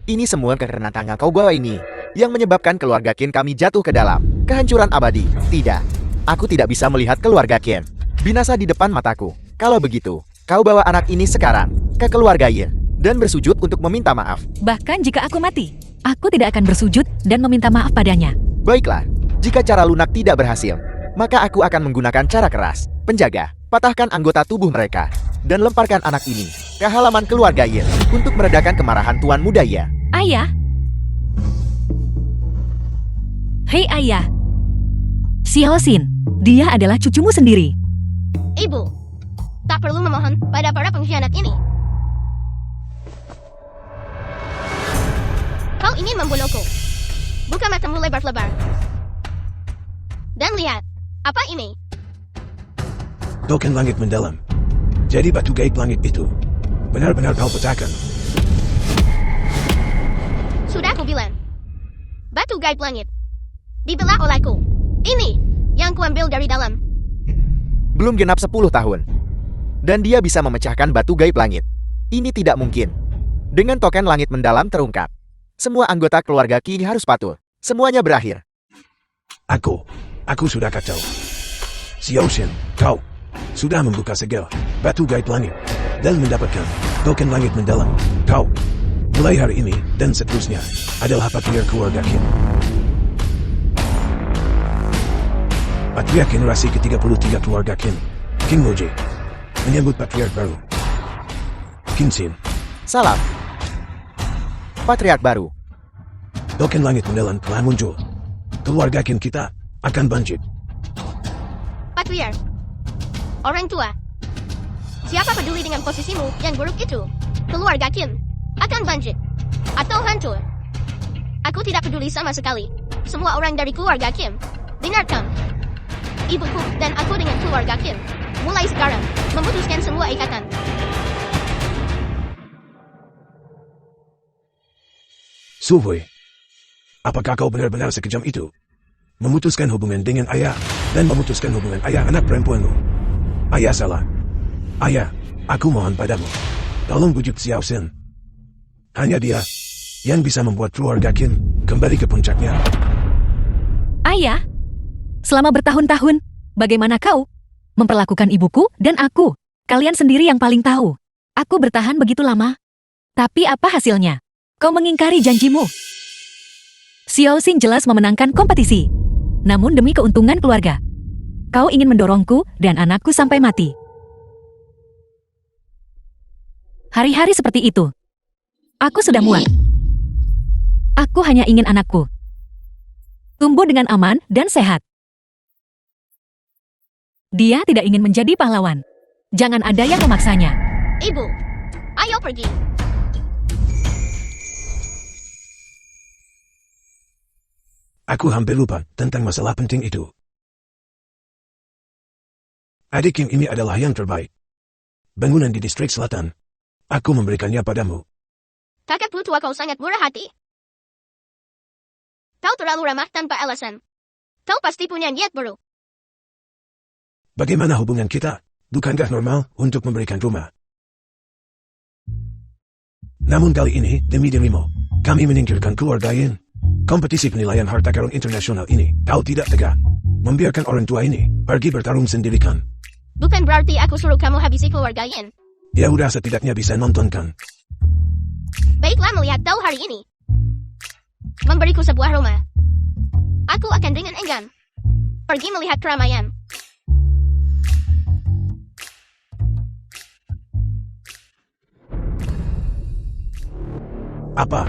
ini semua karena tangan kau bawa ini yang menyebabkan keluarga Qin kami jatuh ke dalam kehancuran abadi. Tidak, aku tidak bisa melihat keluarga Qin binasa di depan mataku. Kalau begitu, kau bawa anak ini sekarang ke keluarga Yin dan bersujud untuk meminta maaf. Bahkan jika aku mati, aku tidak akan bersujud dan meminta maaf padanya. Baiklah, jika cara lunak tidak berhasil, maka aku akan menggunakan cara keras. Penjaga, patahkan anggota tubuh mereka dan lemparkan anak ini ke halaman keluarga Yin untuk meredakan kemarahan Tuan Muda ya. Ayah. Hei ayah. Xiaoxin, dia adalah cucumu sendiri. Ibu, tak perlu memohon pada para pengkhianat ini. Kau ingin membunuhku. Buka matamu lebar-lebar. Dan lihat, apa ini? Token langit mendalam. Jadi batu gaib langit itu benar-benar kau pecahkan. Sudah aku bilang. Batu gaib langit dibelah olehku. Ini yang kuambil dari dalam. Belum genap 10 tahun. Dan dia bisa memecahkan batu gaib langit. Ini tidak mungkin. Dengan token langit mendalam terungkap, Semua anggota keluarga kini harus patuh. Semuanya berakhir. Aku sudah kacau. Xiao Xin, kau sudah membuka segel batu gaib langit dan mendapatkan token langit mendalam. Kau, mulai hari ini dan seterusnya, adalah patriark keluarga Qin. Patriark generasi ke-33 keluarga Qin, King Moji, menyambut patriark baru, Qin Xin. Salam. Patriark baru. Token langit mendalam telah muncul. Keluarga Qin kita akan bangkit. Patriark. Orang tua. Siapa peduli dengan posisimu yang buruk itu? Keluarga Qin akan bangkit atau hancur. Aku tidak peduli sama sekali. Semua orang dari keluarga Qin, dengarkan. Ibuku dan aku dengan keluarga Qin mulai sekarang memutuskan semua ikatan. Su Hui, apakah kau benar-benar sekejam itu? Memutuskan hubungan dengan ayah dan memutuskan hubungan ayah anak perempuanmu. Ayah salah. Ayah, aku mohon padamu, tolong bujuk Xiao Xin. Hanya dia yang bisa membuat keluarga Qin kembali ke puncaknya. Ayah, selama bertahun-tahun, bagaimana kau memperlakukan ibuku dan aku? Kalian sendiri yang paling tahu. Aku bertahan begitu lama. Tapi apa hasilnya? Kau mengingkari janjimu. Xiao Xin jelas memenangkan kompetisi. Namun demi keuntungan keluarga, kau ingin mendorongku dan anakku sampai mati. Hari-hari seperti itu, aku sudah muak. Aku hanya ingin anakku tumbuh dengan aman dan sehat. Dia tidak ingin menjadi pahlawan. Jangan ada yang memaksanya. Ibu, ayo pergi. Aku hampir lupa tentang masalah penting itu. Adik Kim ini adalah yang terbaik. Bangunan di distrik selatan. Aku memberikannya padamu. Kakak tua kau sangat murah hati. Kau terlalu ramah tanpa alasan. Kau pasti punya niat buruk. Bagaimana hubungan kita? Bukankah normal untuk memberikan rumah? Namun kali ini, demi-demimu, kami menyingkirkan keluarga Yin. Kompetisi penilaian harta karun internasional ini, kau tidak tega. Membiarkan orang tua ini pergi bertarung sendirikan. Bukan berarti aku suruh kamu habisi keluarga Yin. Ya udah, setidaknya bisa nontonkan. Baiklah, melihat kau hari ini memberiku sebuah rumah, aku akan dengan enggan pergi melihat keramaian. Apa?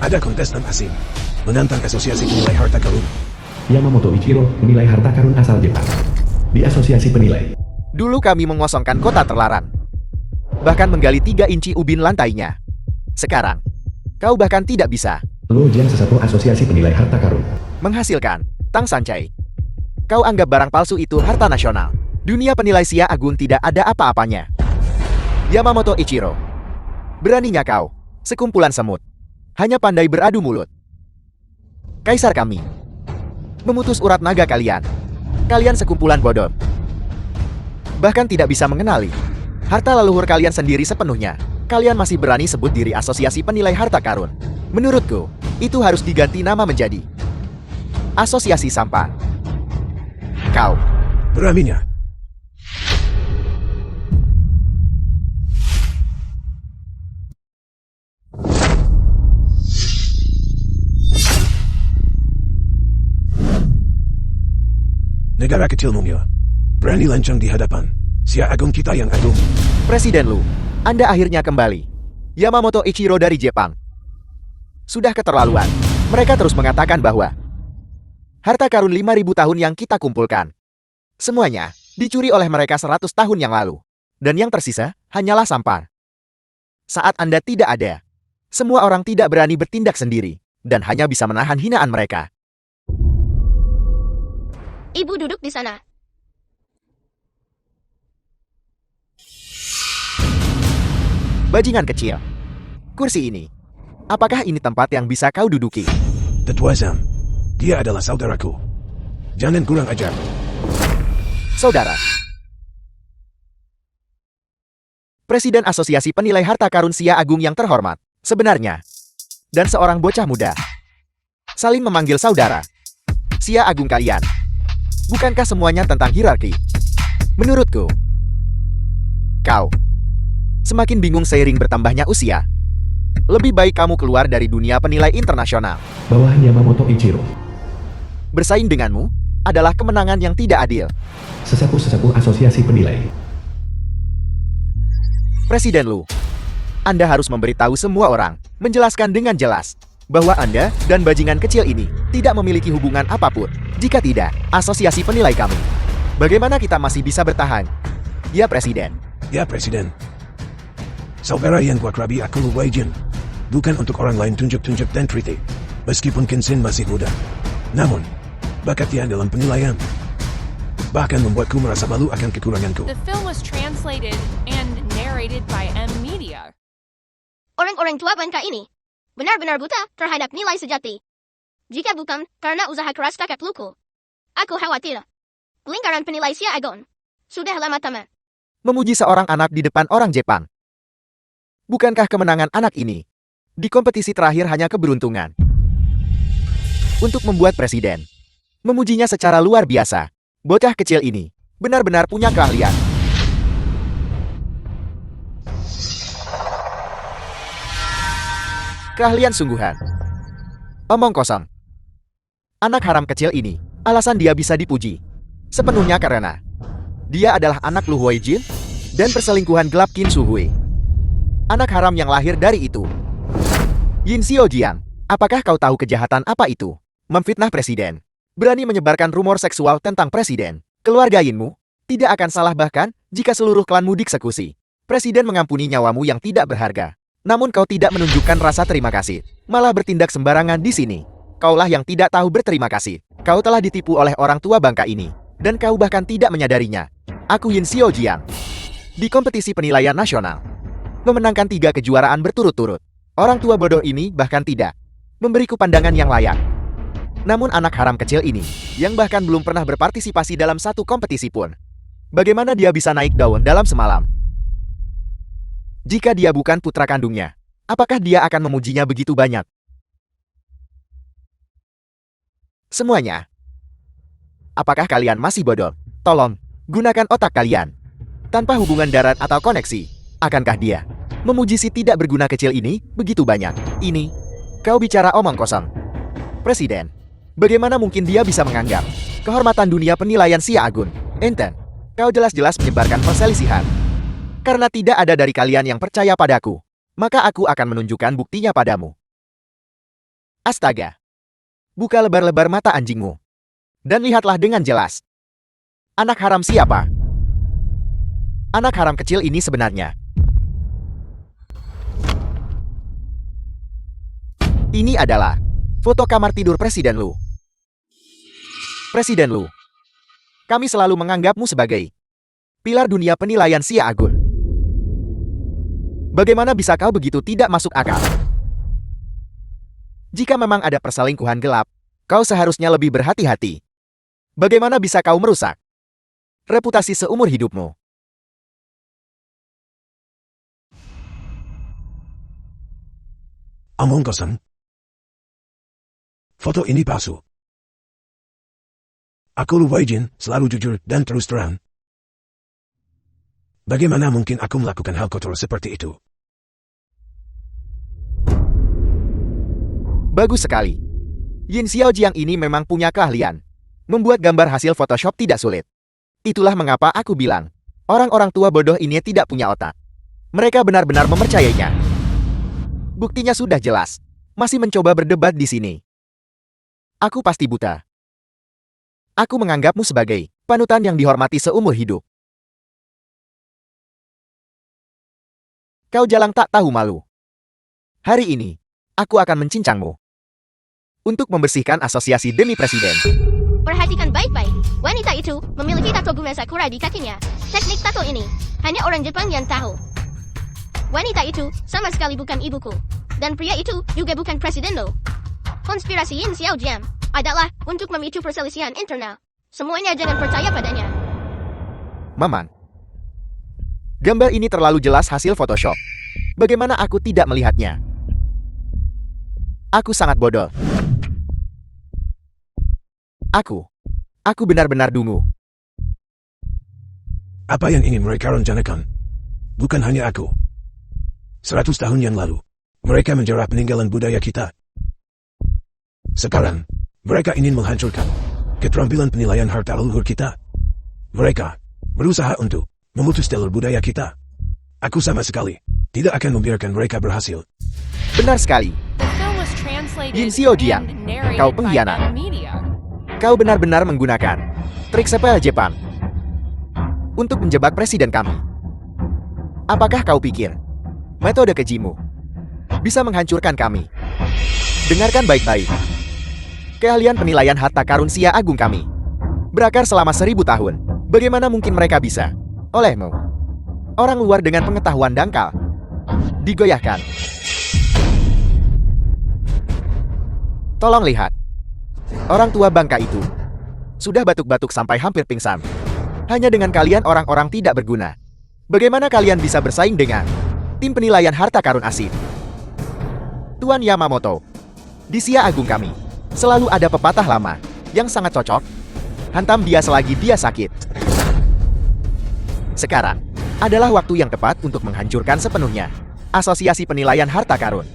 Ada kontestan asing menantang asosiasi penilai harta karun. Yamamoto Ichiro menilai harta karun asal Jepang. Di asosiasi penilai. Dulu kami mengosongkan kota terlarang. Bahkan menggali 3 inci ubin lantainya. Sekarang, kau bahkan tidak bisa Lo Jiang sesuatu asosiasi penilai harta karun. menghasilkan Tang Sancai. Kau anggap barang palsu itu harta nasional. Dunia penilai Sia Agung tidak ada apa-apanya. Yamamoto Ichiro. Beraninya kau, sekumpulan semut. Hanya pandai beradu mulut. Kaisar kami. Memutus urat naga kalian. Kalian sekumpulan bodoh. Bahkan tidak bisa mengenali harta leluhur kalian sendiri sepenuhnya. Kalian masih berani sebut diri asosiasi penilai harta karun. Menurutku, itu harus diganti nama menjadi Asosiasi Sampah. Kau Beraninya. Negara kecil mungil. Berani lancang di hadapan Sia Agung kita yang agung. Presiden Lu, Anda akhirnya kembali. Yamamoto Ichiro dari Jepang. Sudah keterlaluan. Mereka terus mengatakan bahwa harta karun 5.000 tahun yang kita kumpulkan, semuanya dicuri oleh mereka 100 tahun yang lalu. Dan yang tersisa hanyalah sampah. Saat Anda tidak ada, semua orang tidak berani bertindak sendiri dan hanya bisa menahan hinaan mereka. Ibu duduk di sana. Bajingan kecil. Kursi ini. Apakah ini tempat yang bisa kau duduki? Tetua Zhang, dia adalah saudaraku. Jangan kurang ajar. Saudara. Presiden Asosiasi Penilai Harta Karun Sia Agung yang terhormat. Sebenarnya, dan seorang bocah muda. Saling memanggil saudara. Sia agung kalian. Bukankah semuanya tentang hierarki? Menurutku, kau semakin bingung seiring bertambahnya usia. Lebih baik kamu keluar dari dunia penilai internasional. Bawah Yamamoto Ichiro. Bersaing denganmu adalah kemenangan yang tidak adil. Sesepuh-sesepuh asosiasi penilai. Presiden Lu, Anda harus memberitahu semua orang, menjelaskan dengan jelas, bahwa Anda dan bajingan kecil ini tidak memiliki hubungan apapun. Jika tidak, asosiasi penilai kami. Bagaimana kita masih bisa bertahan? Ya, Presiden. Ya, Presiden. Saudara yang kuat Rabi aku Lu Weijin. Bukan untuk orang lain tunjuk-tunjuk dan kritik. Meskipun Kensin masih muda. Namun, bakatnya dalam penilaian bahkan membuatku merasa malu akan kekuranganku. The film was translated and narrated by M Media. Orang-orang tua bangka ini benar-benar buta terhadap nilai sejati. Jika bukan karena usaha keras kakak Luku, aku khawatir lingkaran penilai Sia Agon sudah lama tamat. Memuji seorang anak di depan orang Jepang. Bukankah kemenangan anak ini di kompetisi terakhir hanya keberuntungan? Untuk membuat presiden memujinya secara luar biasa. Bocah kecil ini benar-benar punya keahlian. Keahlian sungguhan. Omong kosong. Anak haram kecil ini, alasan dia bisa dipuji sepenuhnya karena dia adalah anak Lu Huijin dan perselingkuhan gelap Qin Su Hui. Anak haram yang lahir dari itu. Yin Xiaojiang, apakah kau tahu kejahatan apa itu? Memfitnah presiden. Berani menyebarkan rumor seksual tentang presiden. Keluarga Yinmu tidak akan salah bahkan jika seluruh klanmu dieksekusi. Presiden mengampuni nyawamu yang tidak berharga. Namun kau tidak menunjukkan rasa terima kasih. Malah bertindak sembarangan di sini. Kaulah yang tidak tahu berterima kasih. Kau telah ditipu oleh orang tua bangka ini. Dan kau bahkan tidak menyadarinya. Aku Yin Xiaojiang. Di kompetisi penilaian nasional. Memenangkan 3 kejuaraan berturut-turut. Orang tua bodoh ini bahkan tidak memberiku pandangan yang layak. Namun anak haram kecil ini, yang bahkan belum pernah berpartisipasi dalam satu kompetisi pun, bagaimana dia bisa naik daun dalam semalam? Jika dia bukan putra kandungnya, apakah dia akan memujinya begitu banyak? Semuanya. Apakah kalian masih bodoh? Tolong, gunakan otak kalian. Tanpa hubungan darat atau koneksi, akankah dia memuji si tidak berguna kecil ini begitu banyak? Ini, kau bicara omong kosong. Presiden. Bagaimana mungkin dia bisa menganggap kehormatan dunia penilaian Sia Agun enten? Kau jelas-jelas menyebarkan perselisihan. Karena tidak ada dari kalian yang percaya padaku, maka aku akan menunjukkan buktinya padamu. Astaga. Buka lebar-lebar mata anjingmu. Dan lihatlah dengan jelas. Anak haram siapa? Anak haram kecil ini sebenarnya. Ini adalah foto kamar tidur Presiden Lu. Presiden Lu, kami selalu menganggapmu sebagai pilar dunia penilaian Sia Agun. Bagaimana bisa kau begitu tidak masuk akal? Jika memang ada perselingkuhan gelap, kau seharusnya lebih berhati-hati. Bagaimana bisa kau merusak reputasi seumur hidupmu? Omong kosong. Foto ini palsu. Aku Lu Weijin selalu jujur dan terus terang. Bagaimana mungkin aku melakukan hal kotor seperti itu? Bagus sekali. Yin Xiaojiang ini memang punya keahlian. Membuat gambar hasil Photoshop tidak sulit. Itulah mengapa aku bilang, orang-orang tua bodoh ini tidak punya otak. Mereka benar-benar mempercayainya. Buktinya sudah jelas. Masih mencoba berdebat di sini. Aku pasti buta. Aku menganggapmu sebagai panutan yang dihormati seumur hidup. Kau jalang tak tahu malu. Hari ini, aku akan mencincangmu. Untuk membersihkan asosiasi demi presiden. Perhatikan baik-baik. Wanita itu memiliki tato bunga sakura di kakinya. Teknik tato ini hanya orang Jepang yang tahu. Wanita itu sama sekali bukan ibuku. Dan pria itu juga bukan presiden lo. Konspirasi Yin Xiaojiang adalah untuk memicu perselisihan internal. Semuanya jangan percaya padanya. Maman. Gambar ini terlalu jelas hasil Photoshop. Bagaimana aku tidak melihatnya? Aku sangat bodoh. Aku benar-benar dungu. Apa yang ingin mereka rencanakan? Bukan hanya aku. 100 tahun yang lalu, mereka menjarah peninggalan budaya kita. Sekarang, mereka ingin menghancurkan keterampilan penilaian harta leluhur kita. Mereka berusaha untuk memutus jalur budaya kita. Aku sama sekali tidak akan membiarkan mereka berhasil. Benar sekali. The film was translated Yin Xiao Jiang, and narrated kau by pengkhianat. M Media. Kau benar-benar menggunakan trik sepele Jepang untuk menjebak presiden kami. Apakah kau pikir metode kejimu bisa menghancurkan kami? Dengarkan baik-baik. Keahlian penilaian harta karun Sia Agung kami berakar selama 1000 tahun. Bagaimana mungkin mereka bisa, olehmu, orang luar dengan pengetahuan dangkal, digoyahkan? Tolong lihat. Orang tua bangka itu sudah batuk-batuk sampai hampir pingsan. Hanya dengan kalian orang-orang tidak berguna. Bagaimana kalian bisa bersaing dengan tim penilaian harta karun asing? Tuan Yamamoto, di Sia Agung kami selalu ada pepatah lama yang sangat cocok. Hantam dia selagi dia sakit. Sekarang adalah waktu yang tepat untuk menghancurkan sepenuhnya Asosiasi Penilaian Harta Karun.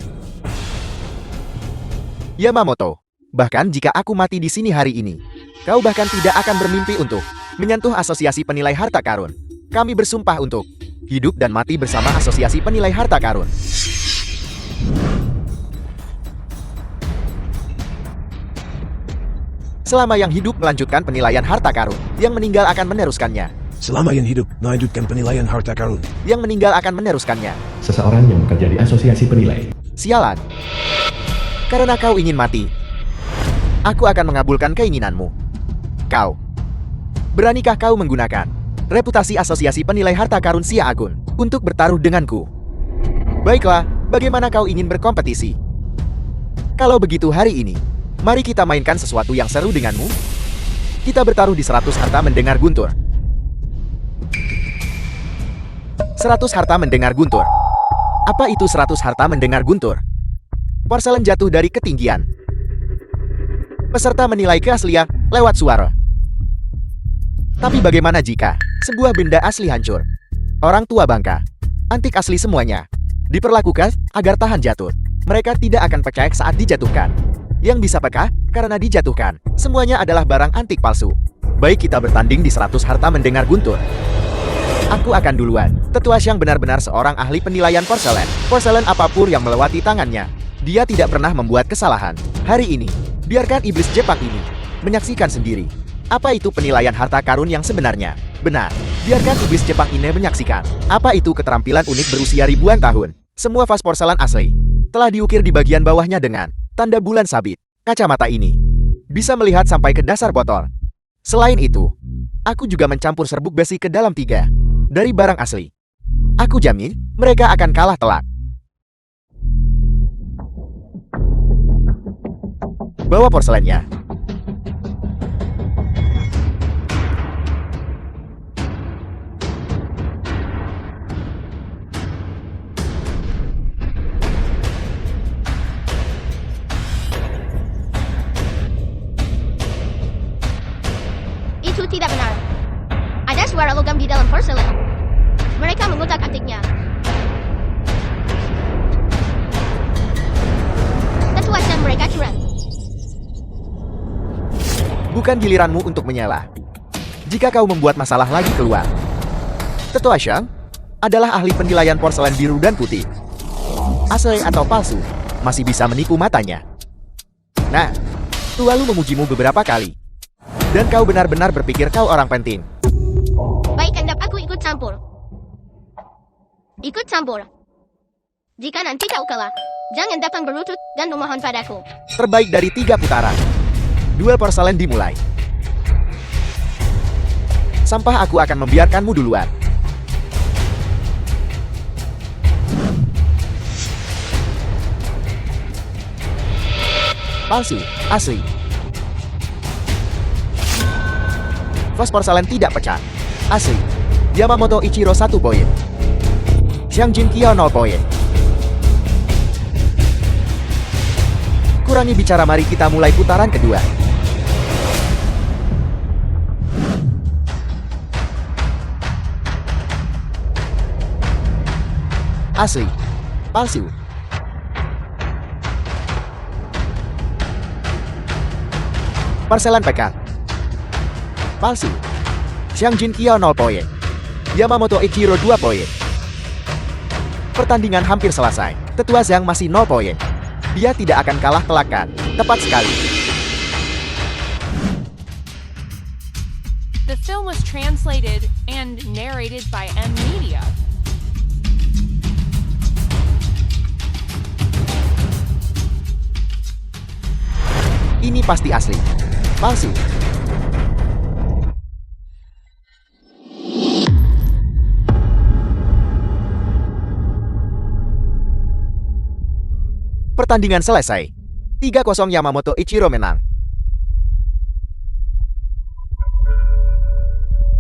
Yamamoto, bahkan jika aku mati di sini hari ini, kau bahkan tidak akan bermimpi untuk menyentuh Asosiasi Penilai Harta Karun. Kami bersumpah untuk hidup dan mati bersama Asosiasi Penilai Harta Karun. Selama yang hidup melanjutkan penilaian harta karun, yang meninggal akan meneruskannya. Selama yang hidup melanjutkan penilaian harta karun, Yang meninggal akan meneruskannya. Seseorang yang bekerja di asosiasi penilai. Sialan. Karena kau ingin mati, aku akan mengabulkan keinginanmu. Kau, beranikah kau menggunakan reputasi Asosiasi Penilai Harta Karun Sia Agung untuk bertaruh denganku? Baiklah, bagaimana kau ingin berkompetisi? Kalau begitu hari ini, mari kita mainkan sesuatu yang seru denganmu. Kita bertaruh di 100 harta mendengar guntur. 100 harta mendengar guntur. Apa itu 100 harta mendengar guntur? Porselen jatuh dari ketinggian. Peserta menilai keaslian lewat suara. Tapi bagaimana jika sebuah benda asli hancur? Orang tua bangka, antik asli semuanya, diperlakukan agar tahan jatuh. Mereka tidak akan percaya saat dijatuhkan. Yang bisa peka karena dijatuhkan, semuanya adalah barang antik palsu. Baik, kita bertanding di 100 harta mendengar guntur. Aku akan duluan. Tetua Xiang benar-benar seorang ahli penilaian porselen. Porselen apapun yang melewati tangannya, dia tidak pernah membuat kesalahan. Hari ini, biarkan iblis Jepang ini menyaksikan sendiri. Apa itu penilaian harta karun yang sebenarnya? Benar, biarkan iblis Jepang ini menyaksikan. Apa itu keterampilan unik berusia ribuan tahun? Semua vas porselen asli telah diukir di bagian bawahnya dengan tanda bulan sabit. Kacamata ini bisa melihat sampai ke dasar botol. Selain itu, aku juga mencampur serbuk besi ke dalam 3 dari barang asli. Aku jamin mereka akan kalah telak. Bawa porselennya. Itu tidak benar. Ada suara logam di dalam porselen. Mereka mengutak-atiknya. Tetua Xiang, mereka curang. Bukan giliranmu untuk menyela. Jika kau membuat masalah lagi keluar. Tetua Xiang adalah ahli penilaian porselen biru dan putih. Asli atau palsu, masih bisa menipu matanya. Nah, Tualu memujimu beberapa kali. Dan kau benar-benar berpikir kau orang penting. Baik, hendak aku ikut campur. Ikut campur. Jika nanti kau kalah, jangan datang berlutut dan memohon padaku. Terbaik dari 3 putaran. Duel porselen dimulai. Sampah, aku akan membiarkanmu duluan. Palsu, asli. Vas porselen tidak pecah. Asli. Yamamoto Ichiro 1 poin. Xiang Jinqiao 0 poin. Kurangi bicara, mari kita mulai putaran kedua. Asli, palsu. Parselan pekat. Palsu. Xiangjin Qiao 0 poin. Yamamoto Ichiro 2 poin. Pertandingan hampir selesai. Tetua Zhang masih 0 poin. Dia tidak akan kalah telak kan? Tepat sekali. The film was translated and narrated by M Media. Ini pasti asli. Palsu. Pertandingan selesai. 3-0 Yamamoto Ichiro menang.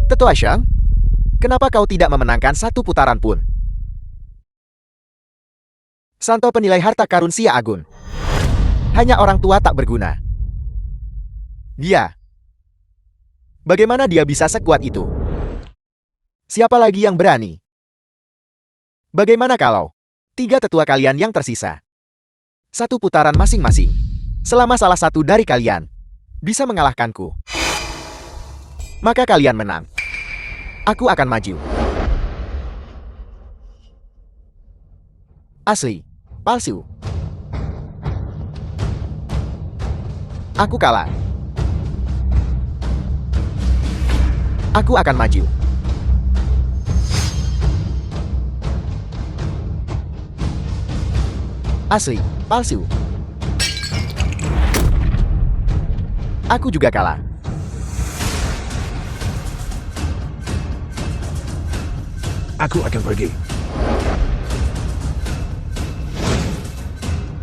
Tetua Zhang, kenapa kau tidak memenangkan satu putaran pun? Santo penilai harta karun Xia Agun. Hanya orang tua tak berguna. Dia. Bagaimana dia bisa sekuat itu? Siapa lagi yang berani? Bagaimana kalau 3 tetua kalian yang tersisa? Satu putaran masing-masing. Selama salah satu dari kalian bisa mengalahkanku, maka kalian menang. Aku akan maju. Asli, palsu. Aku kalah. Aku akan maju. Asli, palsu. Aku juga kalah. Aku akan pergi.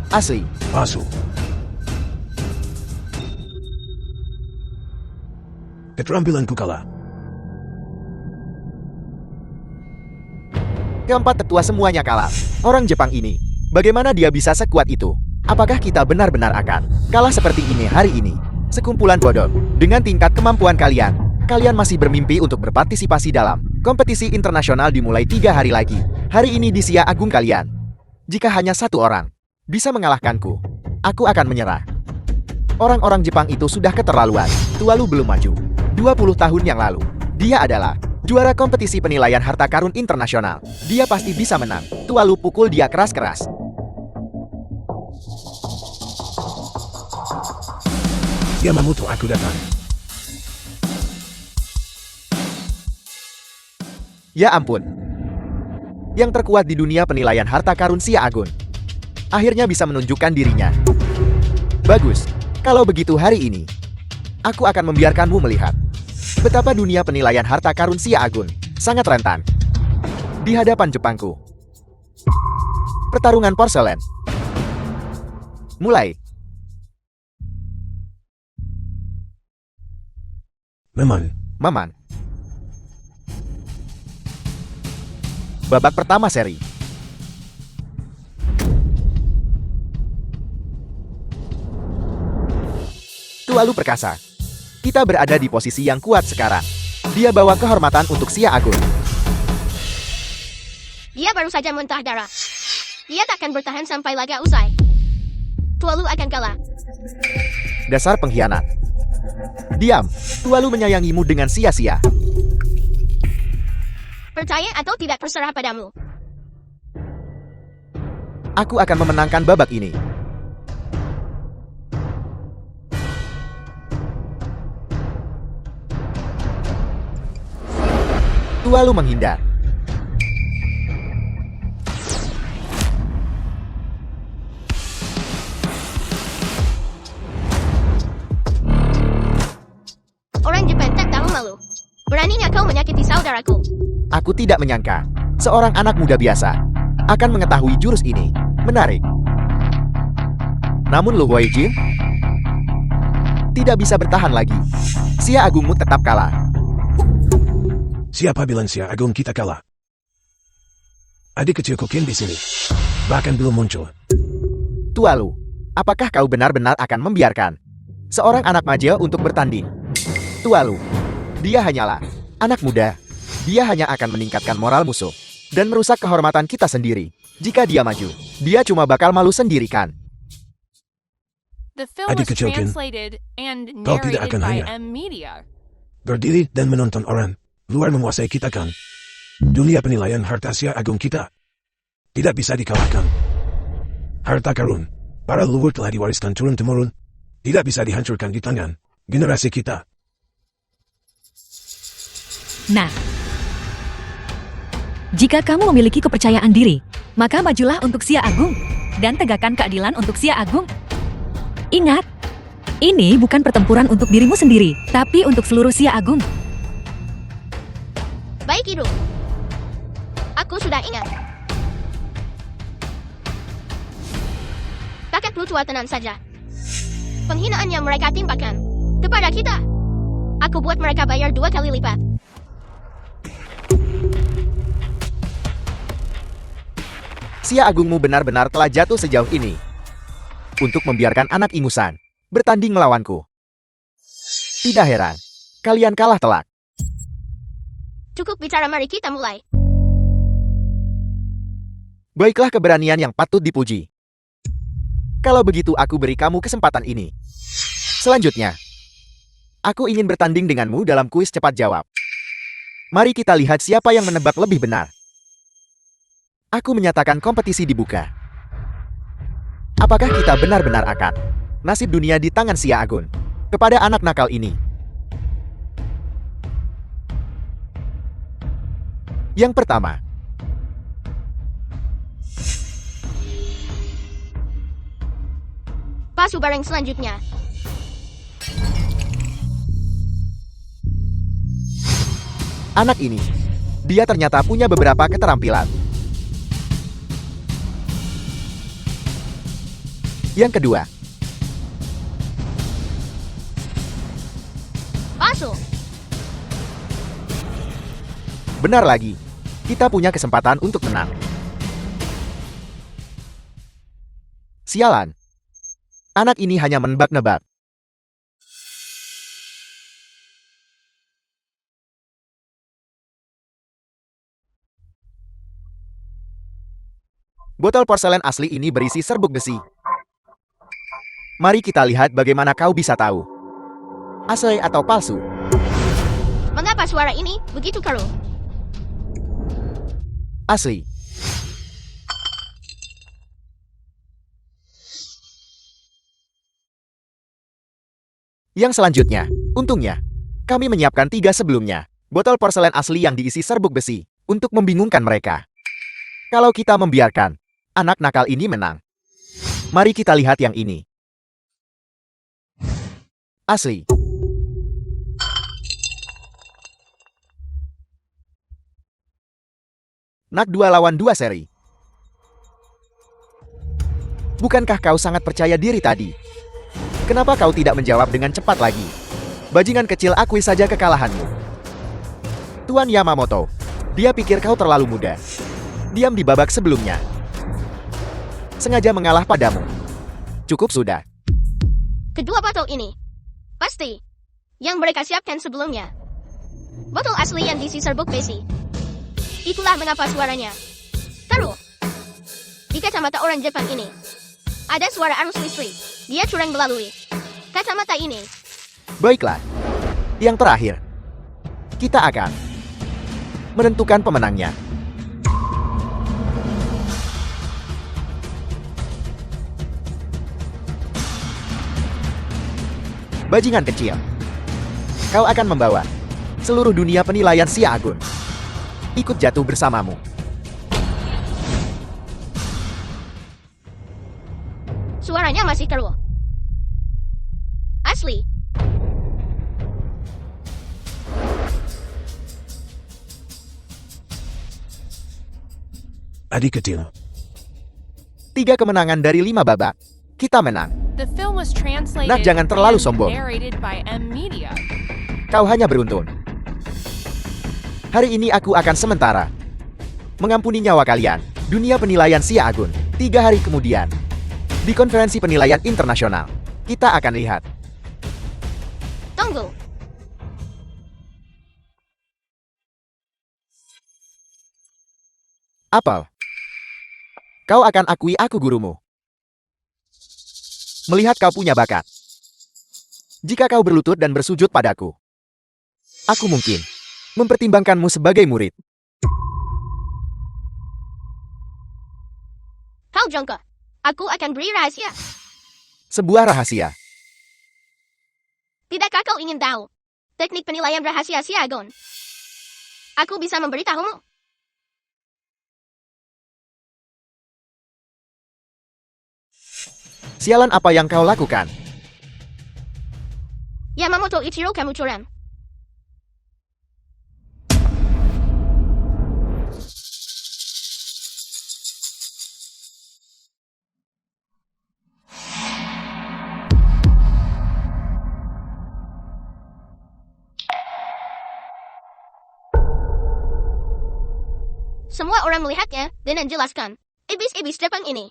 Asli. Palsu. Keterampilanku kalah. Keempat tetua semuanya kalah. Orang Jepang ini, bagaimana dia bisa sekuat itu? Apakah kita benar-benar akan kalah seperti ini hari ini? Sekumpulan bodoh. Dengan tingkat kemampuan kalian, kalian masih bermimpi untuk berpartisipasi dalam kompetisi internasional dimulai 3 hari lagi. Hari ini di Xia Agung kalian. Jika hanya satu orang bisa mengalahkanku, aku akan menyerah. Orang-orang Jepang itu sudah keterlaluan. Tualu belum maju 20 tahun yang lalu. Dia adalah juara kompetisi penilaian harta karun internasional. Dia pasti bisa menang. Tualu pukul dia keras-keras. Yamamoto, aku datang. Ya ampun. Yang terkuat di dunia penilaian harta karun Xia Agun akhirnya bisa menunjukkan dirinya. Bagus. Kalau begitu hari ini, aku akan membiarkanmu melihat betapa dunia penilaian harta karun Xia Agun sangat rentan di hadapan Jepangku. Pertarungan porselen mulai. Maman. Babak pertama seri. Tualu perkasa. Kita berada di posisi yang kuat sekarang. Dia bawa kehormatan untuk Xia Agun. Dia baru saja muntah darah. Dia takkan bertahan sampai laga usai. Tualu akan kalah. Dasar pengkhianat. Diam. Tualu menyayangimu dengan sia-sia. Percaya atau tidak terserah padamu. Aku akan memenangkan babak ini. Tualu menghindar. Orang Jepang tak tahu malu. Beraninya kau menyakiti saudaraku. Aku tidak menyangka seorang anak muda biasa akan mengetahui jurus ini. Menarik. Namun Lu Huaijin tidak bisa bertahan lagi. Xia Agungmu tetap kalah. Siapa bilang Xia Agung kita kalah? Adik kecilku Ken di sini. Bahkan belum muncul. Tualu, Apakah kau benar-benar akan membiarkan seorang anak maja untuk bertanding? Tualu, dia hanyalah anak muda. Dia hanya akan meningkatkan moral musuh dan merusak kehormatan kita sendiri. Jika dia maju, dia cuma bakal malu sendiri kan? The film Adik was kecil, Ken. translated and Kau tidak narrated akan by hanya M Media. berdiri dan menonton orang luar menguasai kita kan? Dunia penilaian harta Sia Agung kita tidak bisa dikalahkan. Harta karun para leluhur telah diwariskan turun-temurun, tidak bisa dihancurkan di tangan generasi kita. Nah, jika kamu memiliki kepercayaan diri, maka majulah untuk Sia Agung dan tegakkan keadilan untuk Sia Agung. Ingat, ini bukan pertempuran untuk dirimu sendiri, tapi untuk seluruh Sia Agung. Baik itu. Aku sudah ingat. Kakek tua tenang saja. Penghinaan yang mereka timpakan kepada kita, aku buat mereka bayar 2 kali lipat. Sia Agungmu benar-benar telah jatuh sejauh ini untuk membiarkan anak ingusan bertanding melawanku. Tidak heran, kalian kalah telak. Cukup bicara, mari kita mulai. Baiklah, keberanian yang patut dipuji. Kalau begitu aku beri kamu kesempatan ini. Selanjutnya, aku ingin bertanding denganmu dalam kuis cepat jawab. Mari kita lihat siapa yang menebak lebih benar. Aku menyatakan kompetisi dibuka. Apakah kita benar-benar akan nasib dunia di tangan Sia Agung kepada anak nakal ini? Yang pertama, Pasu barang selanjutnya. anak ini, dia ternyata punya beberapa keterampilan. Yang kedua, Pasu. benar lagi, kita punya kesempatan untuk menang. Sialan, anak ini hanya menebak-nebak. Botol porselen asli ini berisi serbuk besi. Mari kita lihat bagaimana kau bisa tahu asli atau palsu. Mengapa suara ini begitu keruh? Asli. Yang selanjutnya, untungnya, kami menyiapkan 3 sebelumnya. Botol porselen asli yang diisi serbuk besi untuk membingungkan mereka. Kalau kita membiarkan anak nakal ini menang. Mari kita lihat yang ini. Asli. Nak 2 lawan 2 seri. Bukankah kau sangat percaya diri tadi? Kenapa kau tidak menjawab dengan cepat lagi? Bajingan kecil, akui saja kekalahanmu. Tuan Yamamoto, dia pikir kau terlalu muda. Diam di babak sebelumnya. Sengaja mengalah padamu. Cukup sudah. Kedua botol ini pasti yang mereka siapkan sebelumnya. Botol asli yang diisi serbuk besi. Itulah mengapa suaranya keruh. Di kacamata orang Jepang ini ada suara arus listrik. Dia curang melalui kacamata ini. Baiklah. Yang terakhir, kita akan menentukan pemenangnya. Bajingan kecil, kau akan membawa seluruh dunia penilaian Sia Agung ikut jatuh bersamamu. Suaranya masih keruh. Asli. Adik kecil, 3 kemenangan dari 5 babak. Kita menang. The film was translated Nak, jangan terlalu and sombong. narrated by M Media. Kau hanya beruntun. Hari ini aku akan sementara mengampuni nyawa kalian. Dunia penilaian Sia Agung. 3 hari kemudian, Di konferensi penilaian internasional, kita akan lihat. Tunggu. Apel. Kau akan akui aku gurumu. Melihat kau punya bakat. Jika kau berlutut dan bersujud padaku, aku mungkin mempertimbangkanmu sebagai murid. Kau jongkok. Aku akan beri rahasia. Sebuah rahasia. Tidakkah kau ingin tahu teknik penilaian rahasia si Agon? Aku bisa memberitahumu. Sialan apa yang kau lakukan? Yamamoto Ichiro kamu curang. Semua orang melihatnya dan menjelaskan. Ibis-ibis Jepang ini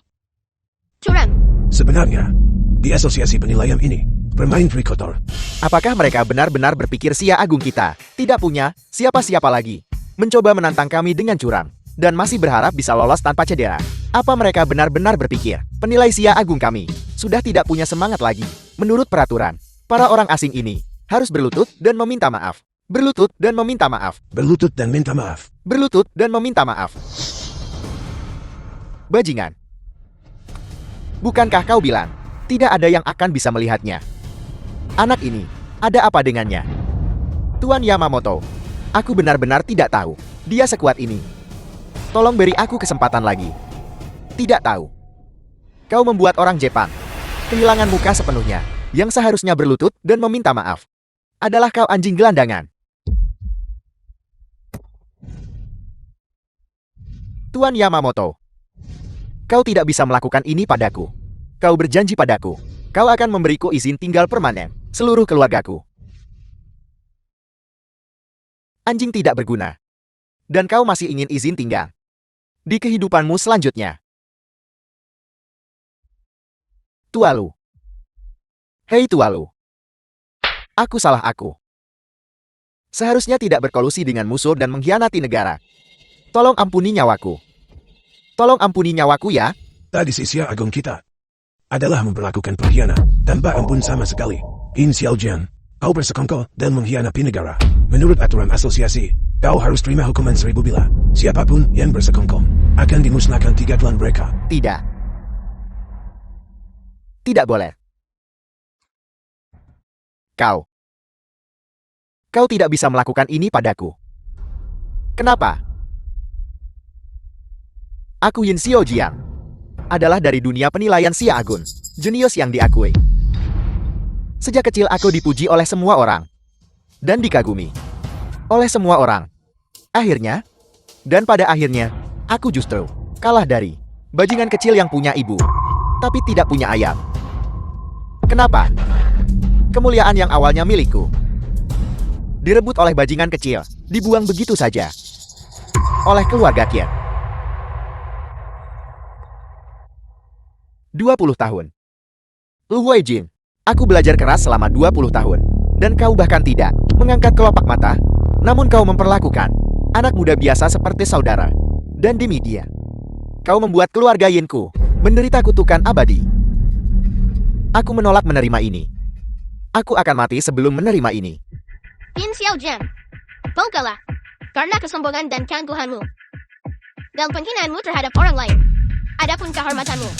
curang. Sebenarnya, di asosiasi penilaian ini, bermain free kotor. Apakah mereka benar-benar berpikir Sia Agung kita tidak punya siapa-siapa lagi? Mencoba menantang kami dengan curang, dan masih berharap bisa lolos tanpa cedera. Apa mereka benar-benar berpikir penilai Sia Agung kami sudah tidak punya semangat lagi? Menurut peraturan, para orang asing ini harus berlutut dan meminta maaf. Berlutut dan meminta maaf. Berlutut dan minta maaf. Berlutut dan meminta maaf. Bajingan. Bukankah kau bilang tidak ada yang akan bisa melihatnya? Anak ini, ada apa dengannya? Tuan Yamamoto, aku benar-benar tidak tahu. Dia sekuat ini. Tolong beri aku kesempatan lagi. Tidak tahu. Kau membuat orang Jepang kehilangan muka sepenuhnya. Yang seharusnya berlutut dan meminta maaf adalah kau anjing gelandangan. Tuan Yamamoto, kau tidak bisa melakukan ini padaku. Kau berjanji padaku, kau akan memberiku izin tinggal permanen, seluruh keluargaku. Anjing tidak berguna. Dan kau masih ingin izin tinggal di kehidupanmu selanjutnya. Tualu. Hei Tualu. Aku salah aku. Seharusnya tidak berkolusi dengan musuh dan mengkhianati negara. Tolong ampuni nyawaku. Tolong ampuni nyawaku ya. Tadi Sia Agung kita adalah memperlakukan pengkhianat tanpa ampun sama sekali. In Xiaojian, kau bersekongkol dan mengkhianati negara. Menurut aturan asosiasi, kau harus terima hukuman 1000 bila. Siapapun yang bersekongkol akan dimusnahkan 3 bulan mereka. Tidak. Tidak boleh. Kau tidak bisa melakukan ini padaku. Kenapa? Aku Yin Xiaojiang adalah dari dunia penilaian Sia Agun, jenius yang diakui. Sejak kecil aku dipuji oleh semua orang dan dikagumi oleh semua orang. Akhirnya, dan pada akhirnya, aku justru kalah dari bajingan kecil yang punya ibu, tapi tidak punya ayah. Kenapa? Kemuliaan yang awalnya milikku direbut oleh bajingan kecil, dibuang begitu saja oleh keluarga Kian. 20 tahun. Lu Huijin, aku belajar keras selama 20 tahun. Dan kau bahkan tidak mengangkat kelopak mata. Namun kau memperlakukan anak muda biasa seperti saudara. Dan demi dia, kau membuat keluarga Yinku menderita kutukan abadi. Aku menolak menerima ini. Aku akan mati sebelum menerima ini. Yin Xiaojian, bongkalah karena kesombongan dan keangkuhanmu dan penghinaanmu terhadap orang lain. Adapun kehormatanmu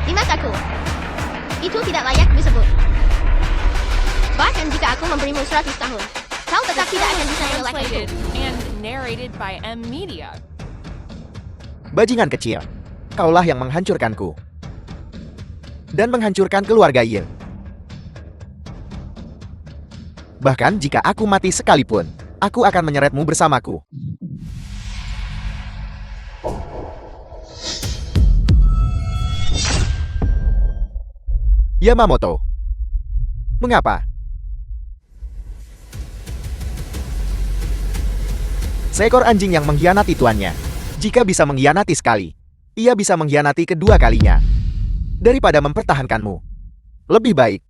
di mataku, itu tidak layak disebut. Bahkan jika aku memberimu 100 tahun, kau tetap tidak akan bisa mengelakkan itu. Translated and narrated by M Media. Bajingan kecil, kaulah yang menghancurkanku dan menghancurkan keluarga Yin. Bahkan jika aku mati sekalipun, aku akan menyeretmu bersamaku. Yamamoto. Mengapa? Seekor anjing yang mengkhianati tuannya. Jika bisa mengkhianati sekali, ia bisa mengkhianati kedua kalinya. daripada mempertahankanmu. Lebih baik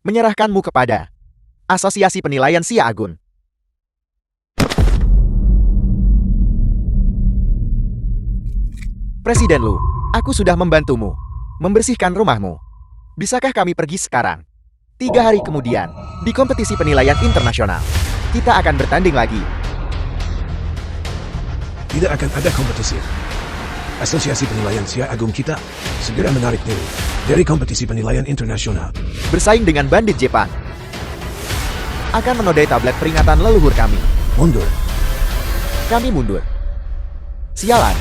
menyerahkanmu kepada Asosiasi Penilaian Xia Agun. Presiden Lu, aku sudah membantumu membersihkan rumahmu. Bisakah kami pergi sekarang? 3 hari kemudian, di kompetisi penilaian internasional, kita akan bertanding lagi. Tidak akan ada kompetisi. Asosiasi Penilaian Xia Agung kita segera menarik diri dari kompetisi penilaian internasional. Bersaing dengan bandit Jepang. Akan menodai tablet peringatan leluhur kami. Mundur. Kami mundur. Sialan.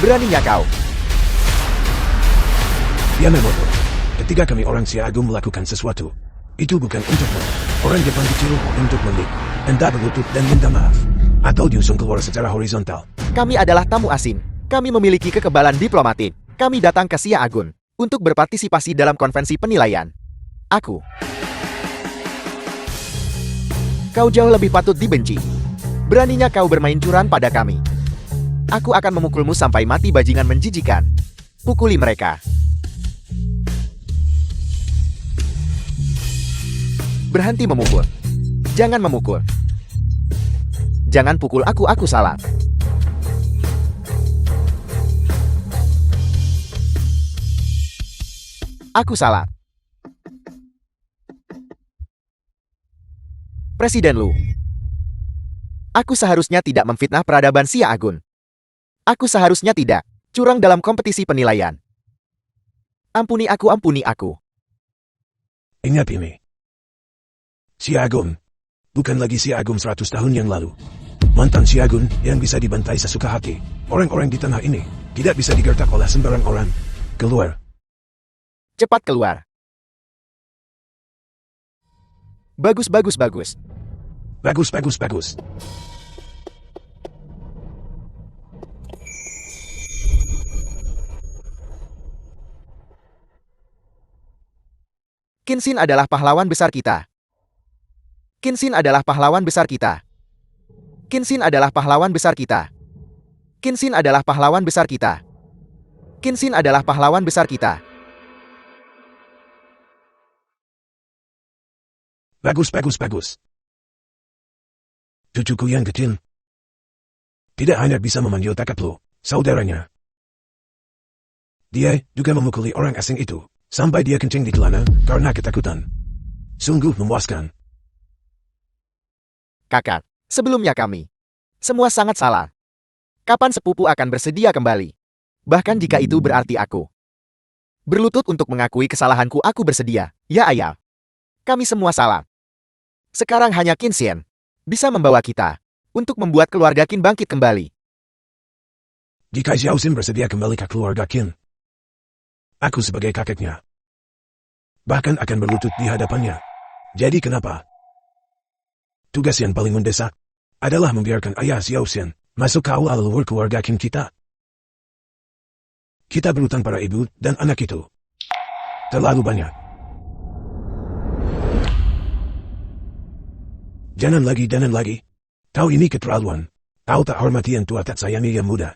Beraninya kau. Yamamoto, ketika kami orang Xia Agung melakukan sesuatu, itu bukan untukmu. Orang Jepang kecil untuk menik, hendak berlutut dan minta maaf. Atau diusung keluar secara horizontal. Kami adalah tamu asing. Kami memiliki kekebalan diplomatik. Kami datang ke Xia Agun untuk berpartisipasi dalam konvensi penilaian. Kau jauh lebih patut dibenci. Beraninya kau bermain curang pada kami. Aku akan memukulmu sampai mati bajingan menjijikan. Pukuli mereka. Berhenti memukul. Jangan memukul. Jangan pukul aku salah. Aku salah. Presiden Lu. Aku seharusnya tidak memfitnah peradaban Xia Agun. Aku seharusnya tidak curang dalam kompetisi penilaian. Ampuni aku. Ingat ini. Xia Agun bukan lagi Xia Agun 100 tahun yang lalu. Mantan Xia Agun yang bisa dibantai sesuka hati. Orang-orang di tanah ini tidak bisa digertak oleh sembarang orang. Keluar. Cepat keluar. Bagus. Bagus. Kenshin adalah pahlawan besar kita. Kenshin adalah pahlawan besar kita. Kenshin adalah pahlawan besar kita. Kenshin adalah pahlawan besar kita. Kenshin adalah pahlawan besar kita. Bagus. Cucuku yang kecil tidak hanya bisa memanggil Takaplu, saudaranya. Dia juga memukuli orang asing itu sampai dia kencing di celana karena ketakutan. Sungguh memuaskan. Kakak, sebelumnya kami semua sangat salah. Kapan sepupu akan bersedia kembali? Bahkan jika itu berarti aku berlutut untuk mengakui kesalahanku, aku bersedia. Ya ayah, kami semua salah. Sekarang hanya Kenshin bisa membawa kita untuk membuat keluarga Qin bangkit kembali. Jika Xiao Xin bersedia kembali ke keluarga Qin, aku sebagai kakeknya bahkan akan berlutut di hadapannya. Jadi kenapa? Tugas yang paling mendesak adalah membiarkan ayah Xiao Xin masuk ke awal leluhur keluarga Qin kita. Kita berutang pada ibu dan anak itu terlalu banyak. Jangan lagi. Kau ini keterlaluan. Kau tak hormati yang tua, tak sayangi yang muda.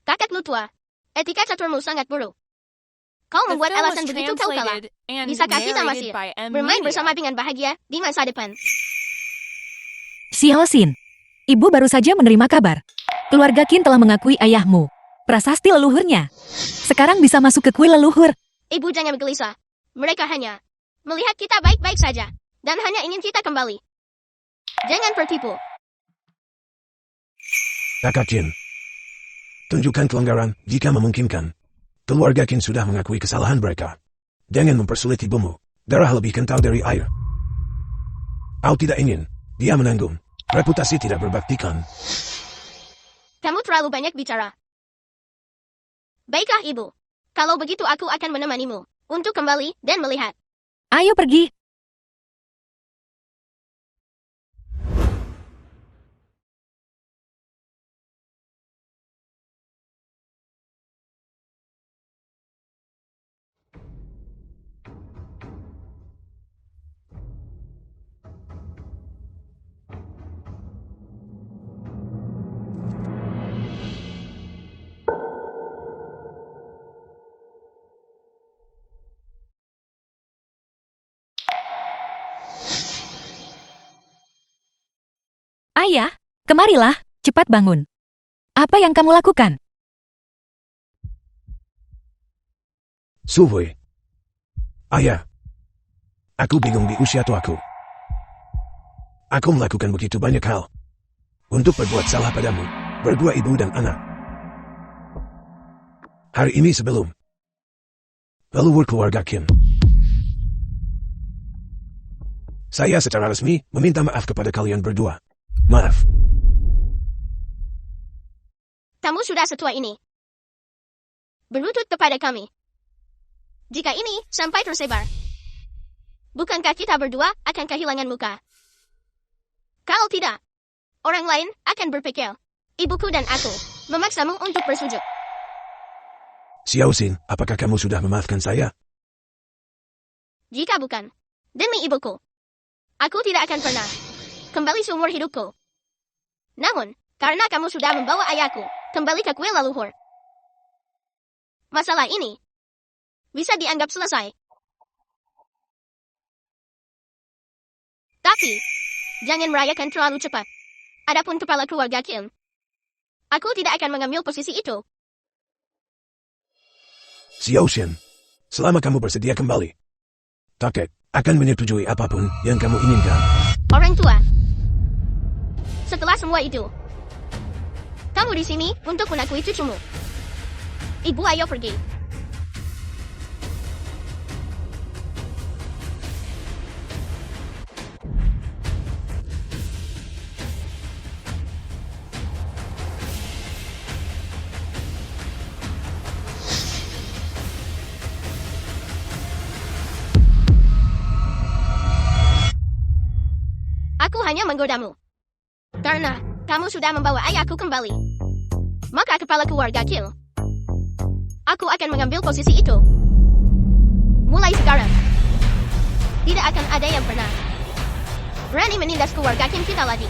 Kakak Lu tua. Etika caturmu sangat buruk. Kau The membuat film was alasan begitu kau kalah. translated and Bisakah kita masih narrated by M. bermain Media. bersama dengan bahagia di masa depan? Xiao Xin, ibu baru saja menerima kabar. Keluarga Qin telah mengakui ayahmu, prasasti leluhurnya. Sekarang bisa masuk ke kuil leluhur. Ibu jangan gelisah. Mereka hanya melihat kita baik-baik saja dan hanya ingin kita kembali. Jangan tertipu. Kakak Qin, tunjukkan kelonggaran jika memungkinkan. Keluarga Qin sudah mengakui kesalahan mereka. Jangan mempersulit ibumu. Darah lebih kental dari air. Kau tidak ingin dia menanggung. Reputasi tidak berbaktikan. Kamu terlalu banyak bicara. Baiklah ibu. Kalau begitu aku akan menemanimu untuk kembali dan melihat. Ayo pergi. Ayah, kemarilah, cepat bangun. Apa yang kamu lakukan? Sulwui. Ayah. Aku bingung di usia tuaku. Aku melakukan begitu banyak hal. Untuk berbuat salah padamu, berdua ibu dan anak. Hari ini sebelum leluhur keluarga Kim, saya secara resmi meminta maaf kepada kalian berdua. Maaf. Kamu sudah setua ini. Berlutut kepada kami. Jika ini sampai tersebar, bukankah kita berdua akan kehilangan muka? Kalau tidak, orang lain akan berpikir, ibuku dan aku memaksamu untuk bersujud. Xiao Xin, apakah kamu sudah memaafkan saya? Jika bukan, demi ibuku, aku tidak akan pernah kembali seumur hidupku. Namun, karena kamu sudah membawa ayahku kembali ke kuil leluhur, masalah ini bisa dianggap selesai. Tapi, jangan merayakan terlalu cepat. Adapun kepala keluarga Kim, aku tidak akan mengambil posisi itu. Xiao Xin, selama kamu bersedia kembali, kakek akan menyetujui apapun yang kamu inginkan. Orang tua, setelah semua itu, kamu di sini untuk menakui cucumu. Ibu, ayo pergi. Aku hanya menggodamu. Karena kamu sudah membawa ayahku kembali. Maka kepala keluarga Kim, aku akan mengambil posisi itu. Mulai sekarang, tidak akan ada yang pernah berani menindas keluarga Kim kita lagi.